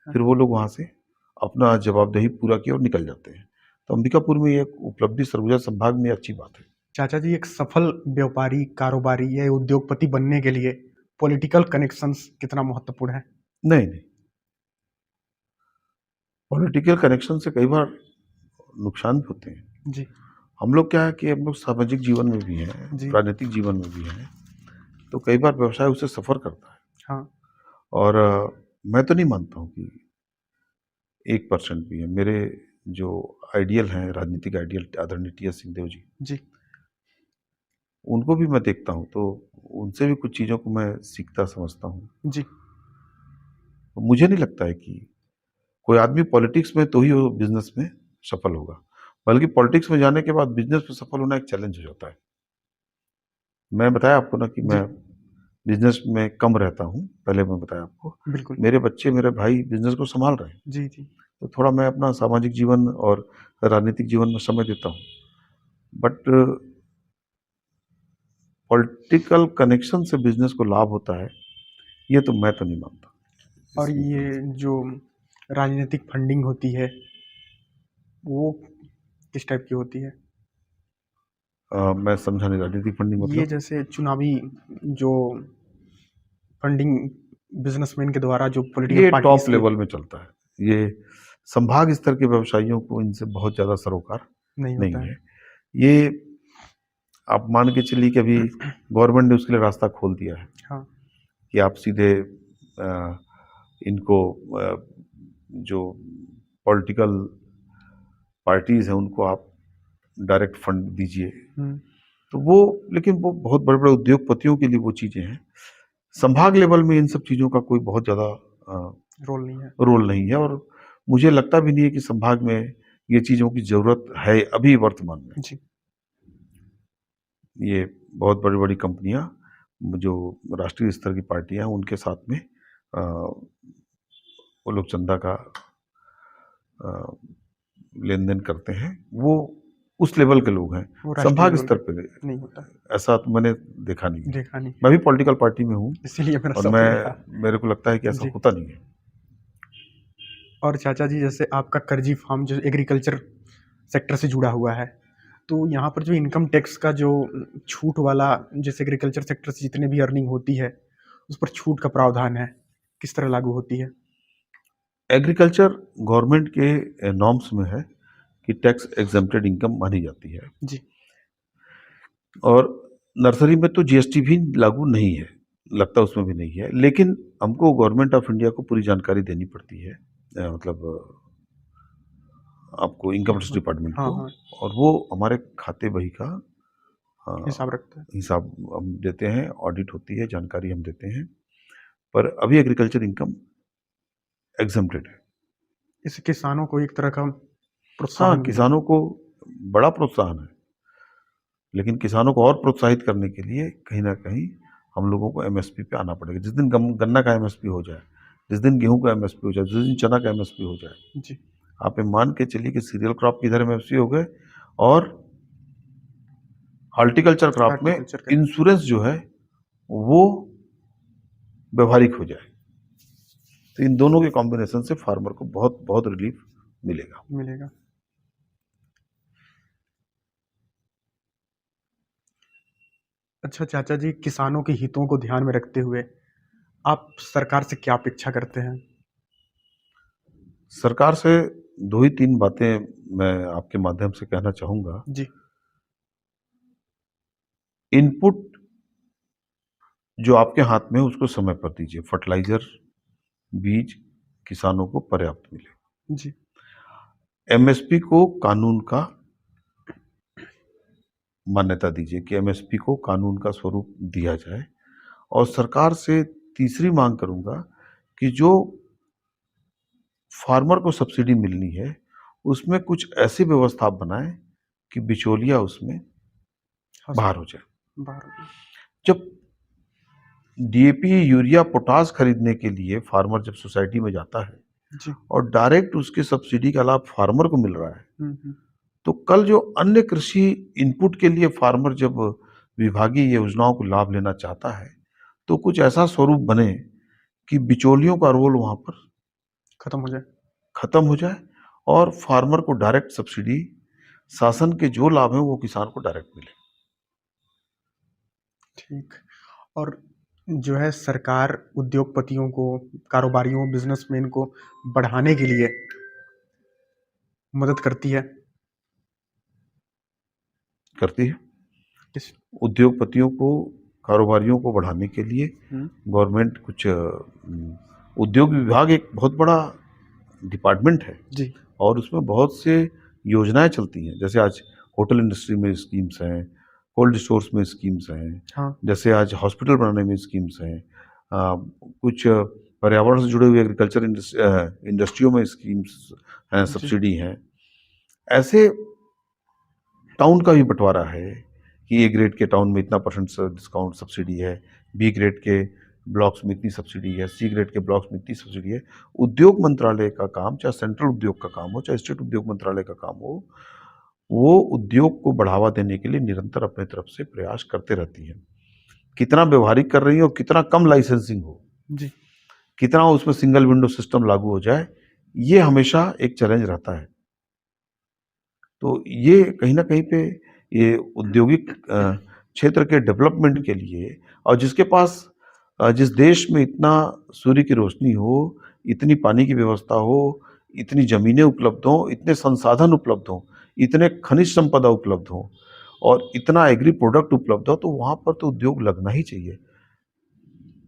फिर वो लोग वहाँ से अपना जवाबदेही पूरा किया और निकल जाते हैं। तो अंबिकापुर में ये एक उपलब्धि सरगुजा संभाग में अच्छी बात है। चाचा जी, एक सफल व्यापारी, कारोबारी या उद्योगपति बनने के लिए पॉलिटिकल कनेक्शंस कितना महत्वपूर्ण है? नहीं नहीं, पॉलिटिकल कनेक्शन से कई बार नुकसान भी होते हैं। जी हम लोग क्या है कि हम लोग सामाजिक जीवन में भी हैं, जी। राजनीतिक जीवन में भी हैं, तो कई बार व्यवसाय उससे सफ़र करता है। हाँ और मैं तो नहीं मानता हूँ कि 1% भी है। मेरे जो आइडियल हैं, राजनीतिक आइडियल आदरणीय टी.एस. सिंहदेव जी, जी उनको भी मैं देखता हूँ, तो उनसे भी कुछ चीज़ों को मैं सीखता समझता हूँ। जी। तो मुझे नहीं लगता है कि कोई आदमी पॉलिटिक्स में तो ही वो बिजनेस में सफल होगा, बल्कि पॉलिटिक्स में जाने के बाद बिजनेस में सफल होना एक चैलेंज हो जाता है। मैं बताया आपको ना कि जी मैं बिजनेस में कम रहता हूँ, पहले मैं बताया आपको। बिल्कुल। मेरे बच्चे, मेरे भाई बिजनेस को संभाल रहे हैं, जी जी। तो थोड़ा मैं अपना सामाजिक जीवन और राजनीतिक जीवन में समय देता हूँ। बट पॉलिटिकल कनेक्शन से बिजनेस को लाभ होता है, ये तो मैं तो नहीं मानता। और ये जो राजनीतिक फंडिंग होती है वो किस टाइप की होती है? मैं समझा नहीं, राजनीतिक फंडिंग ये मतलब? जैसे चुनावी जो फंडिंग बिजनेसमैन के द्वारा जो पॉलिटिकल ये पार्टीज टॉप के लेवल में चलता है। ये संभाग स्तर के व्यवसायियों को इनसे बहुत ज़्यादा सरोकार नहीं होता नहीं है। है। ये आप मान के चलिए कि अभी गवर्नमेंट ने उसके लिए रास्ता खोल दिया है हाँ कि आप सीधे इनको जो पॉलिटिकल पार्टीज़ हैं उनको आप डायरेक्ट फंड दीजिए। हम्म, तो वो, लेकिन वो बहुत बड़े-बड़े उद्योगपतियों के लिए वो चीज़ें हैं। संभाग लेवल में इन सब चीज़ों का कोई बहुत ज़्यादा रोल नहीं है। रोल नहीं है, और मुझे लगता भी नहीं है कि संभाग में ये चीज़ों की ज़रूरत है अभी वर्तमान में। जी ये बहुत बड़ी-बड़ी कंपनियाँ जो राष्ट्रीय स्तर की पार्टियाँ हैं उनके साथ में वो लोग चंदा का लेन-देन करते हैं। वो उस लेवल के लोग हैं। वो राष्ट्रीय संभाग लेवल स्तर पे पे नहीं होता, ऐसा तो मैंने देखा नहीं है। देखा नहीं, मैं भी पॉलिटिकल पार्टी में हूँ इसीलिए मेरा और सवाल था। मेरे को लगता है कि ऐसा जी। होता नहीं है। और चाचा जी, जैसे आपका कर्जी फार्म जो एग्रीकल्चर सेक्टर से जुड़ा हुआ है, तो यहाँ पर जो इनकम टैक्स का जो छूट वाला, जैसे एग्रीकल्चर सेक्टर से जितने भी अर्निंग होती है उस पर छूट का प्रावधान है, किस तरह लागू होती है? एग्रीकल्चर गवर्नमेंट के नॉर्म्स में है कि टैक्स एग्जम्प्टेड इनकम मानी जाती है, जी और नर्सरी में तो जीएसटी भी लागू नहीं है, लगता उसमें भी नहीं है। लेकिन हमको गवर्नमेंट ऑफ इंडिया को पूरी जानकारी देनी पड़ती है, मतलब आपको इनकम टैक्स डिपार्टमेंट हाँ को, हाँ, और वो हमारे खाते बही का हिसाब रखता है। हिसाब हम देते हैं, ऑडिट होती है, जानकारी हम देते हैं। पर अभी एग्रीकल्चर इनकम एग्जम्प्टेड है। इससे किसानों को एक तरह का हाँ, प्रोत्साहन भी है। किसानों को बड़ा प्रोत्साहन है, लेकिन किसानों को और प्रोत्साहित करने के लिए कहीं ना कहीं हम लोगों को एमएसपी पे आना पड़ेगा। जिस दिन गन्ना का एमएसपी हो जाए, जिस दिन गेहूं का एमएसपी हो जाए, जिस दिन चना का एमएसपी हो जाए, जी आप ये मान के चलिए कि सीरियल क्रॉप की इधर एमएसपी हो गए, और हॉर्टिकल्चर क्रॉप में हार्टिकल्चर का इंश्योरेंस जो है वो व्यवहारिक हो जाए, तो इन दोनों के कॉम्बिनेशन से फार्मर को बहुत बहुत रिलीफ मिलेगा। मिलेगा। अच्छा चाचा जी, किसानों के हितों को ध्यान में रखते हुए आप सरकार से क्या अपेक्षा करते हैं? सरकार से दो ही तीन बातें मैं आपके माध्यम से कहना चाहूँगा। जी इनपुट जो आपके हाथ में है उसको समय पर दीजिए, फर्टिलाइजर, बीज किसानों को पर्याप्त मिले। जी एमएसपी को कानून का मान्यता दीजिए कि एमएसपी को कानून का स्वरूप दिया जाए, और सरकार से तीसरी मांग करूंगा कि जो फार्मर को सब्सिडी मिलनी है उसमें कुछ ऐसी व्यवस्था आप बनाएं कि बिचौलिया उसमें हाँ बाहर हो जाए। बाहर। जब डीएपी, यूरिया, पोटास खरीदने के लिए फार्मर जब सोसाइटी में जाता है जी और डायरेक्ट उसके सब्सिडी का लाभ फार्मर को मिल रहा है, हम्म। तो कल जो अन्य कृषि इनपुट के लिए फार्मर जब विभागीय योजनाओं को लाभ लेना चाहता है तो कुछ ऐसा स्वरूप बने कि बिचौलियों का रोल वहां पर खत्म हो जाए। खत्म हो जाए और फार्मर को डायरेक्ट सब्सिडी, शासन के जो लाभ हैं वो किसान को डायरेक्ट मिले। ठीक। और जो है सरकार उद्योगपतियों को, कारोबारियों, बिजनेसमैन को बढ़ाने के लिए मदद करती है। करती है। किस उद्योगपतियों को, कारोबारियों को बढ़ाने के लिए गवर्नमेंट कुछ उद्योग विभाग एक बहुत बड़ा डिपार्टमेंट है जी और उसमें बहुत से योजनाएं चलती हैं। जैसे आज होटल इंडस्ट्री में स्कीम्स हैं, कोल्ड स्टोर्स में स्कीम्स हैं, हाँ जैसे आज हॉस्पिटल बनाने में स्कीम्स हैं, कुछ पर्यावरण से जुड़े हुए एग्रीकल्चर इंडस्ट्रियों में स्कीम्स हैं, जी सब्सिडी हैं। ऐसे टाउन का भी बंटवारा है कि ए ग्रेड के टाउन में इतना % डिस्काउंट सब्सिडी है, बी ग्रेड के ब्लॉक्स में इतनी सब्सिडी है, सी ग्रेड के ब्लॉक्स में इतनी सब्सिडी है। उद्योग मंत्रालय का काम, चाहे सेंट्रल उद्योग का काम हो, चाहे स्टेट उद्योग मंत्रालय का काम हो, वो उद्योग को बढ़ावा देने के लिए निरंतर अपने तरफ से प्रयास करते रहती है। कितना व्यवहारिक कर रही है और कितना कम लाइसेंसिंग हो, जी कितना उसमें सिंगल विंडो सिस्टम लागू हो जाए, ये हमेशा एक चैलेंज रहता है। तो ये कहीं न कहीं पे ये औद्योगिक क्षेत्र के डेवलपमेंट के लिए, और जिसके पास जिस देश में इतना सूर्य की रोशनी हो, इतनी पानी की व्यवस्था हो, इतनी ज़मीनें उपलब्ध हों, इतने संसाधन उपलब्ध हों, इतने खनिज संपदा उपलब्ध हों और इतना एग्री प्रोडक्ट उपलब्ध हो, तो वहाँ पर तो उद्योग लगना ही चाहिए।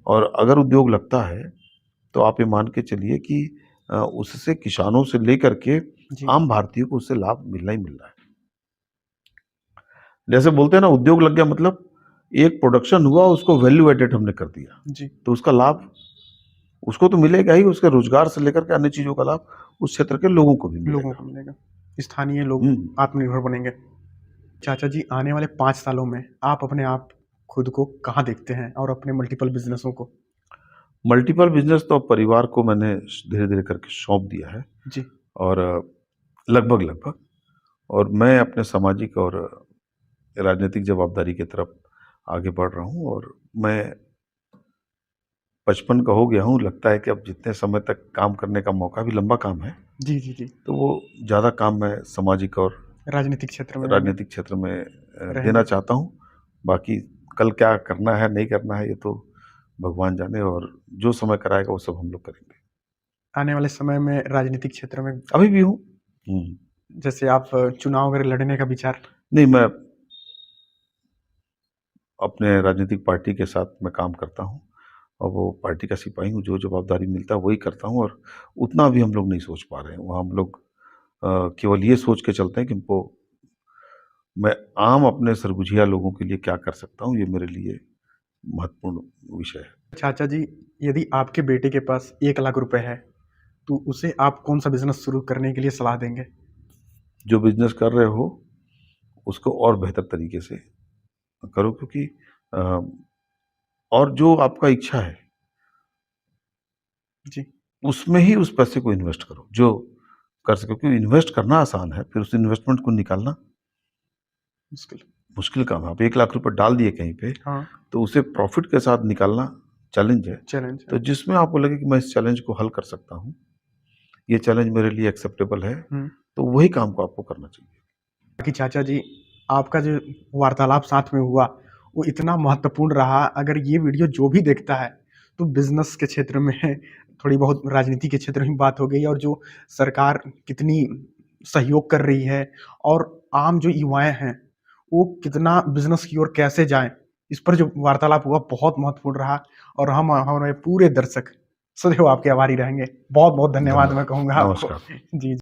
और अगर उद्योग लगता है, तो आप ये मान के चलिए कि उससे किसानों से लेकर के जी आम भारतीय को उससे लाभ मिलना ही मिल रहा है। जैसे बोलते हैं ना, उद्योग लग गया मतलब एक प्रोडक्शन हुआ, उसको वैल्यू एडेड हमने कर दिया, जी तो उसका लाभ उसको तो मिलेगा ही, उसके रोजगार से लेकर के अन्य चीज़ों का लाभ उस क्षेत्र के लोगों को भी लोगों मिलेगा। को मिलेगा। स्थानीय लोग हुँ। आत्मनिर्भर बनेंगे। चाचा जी, आने वाले 5 सालों में आप अपने आप खुद को कहाँ देखते हैं और अपने मल्टीपल बिज़नेसों को? मल्टीपल बिज़नेस तो अब परिवार को मैंने धीरे-धीरे करके सौंप दिया है जी, और लगभग और मैं अपने सामाजिक और राजनीतिक जवाबदारी की तरफ आगे बढ़ रहा हूँ और मैं 55 का हो गया हूँ। लगता है कि अब जितने समय तक काम करने का मौका, भी लंबा काम है, जी, जी, जी। तो वो ज़्यादा काम मैं सामाजिक और राजनीतिक क्षेत्र में राजनीतिक क्षेत्र में देना रहेंगे। चाहता हूँ। बाकी कल क्या करना है, नहीं करना है, ये तो भगवान जाने, और जो समय कराएगा वो सब हम लोग करेंगे। आने वाले समय में राजनीतिक क्षेत्र में अभी भी हूँ। हुँ। जैसे आप चुनाव वगैरह लड़ने का विचार? नहीं, मैं अपने राजनीतिक पार्टी के साथ मैं काम करता हूँ और वो पार्टी का सिपाही हूँ, जो जवाबदारी मिलता है वही करता हूँ, और उतना भी हम लोग नहीं सोच पा रहे हैं। वहाँ हम लोग केवल ये सोच के चलते हैं कि हमको, मैं आम अपने सरगुजिया लोगों के लिए क्या कर सकता हूँ, ये मेरे लिए महत्वपूर्ण विषय है। चाचा जी, यदि आपके बेटे के पास 1 लाख रुपए है, तो उसे आप कौन-सा बिज़नेस शुरू करने के लिए सलाह देंगे? जो बिज़नेस कर रहे हो, उसको और बेहतर तरीके से करो, क्योंकि अ, और जो आपका इच्छा है, जी, उसमें ही उस पैसे को इन्वेस्ट करो, जो कर सको, क्योंकि इन्वेस्ट करना आसान है, फिर उस इन्वेस्टमेंट को निकालना मुश्किल। मुश्किल काम है। आप 1 लाख रुपए डाल दिए कहीं पे, हाँ, तो उसे प्रॉफ़िट के साथ निकालना चैलेंज है। चैलेंज तो है। जिसमें आपको लगे कि मैं इस चैलेंज को हल कर सकता हूँ, ये चैलेंज मेरे लिए एक्सेप्टेबल है, हुँ। तो वही काम को आपको करना चाहिए। बाकी चाचा जी, आपका जो वार्तालाप साथ में हुआ, वो इतना महत्वपूर्ण रहा। अगर ये वीडियो जो भी देखता है, तो बिज़नेस के क्षेत्र में थोड़ी बहुत राजनीति के क्षेत्र में बात हो गई और जो सरकार कितनी सहयोग कर रही है और आम जो युवाएँ हैं, वो कितना बिज़नेस की ओर कैसे जाएँ, इस पर जो वार्तालाप हुआ बहुत महत्वपूर्ण रहा और हम हमारे पूरे दर्शक सदैव आपके आभारी रहेंगे। बहुत-बहुत धन्यवाद मैं धन्यवाद। कहूँगा आपको। नमस्कार। जी।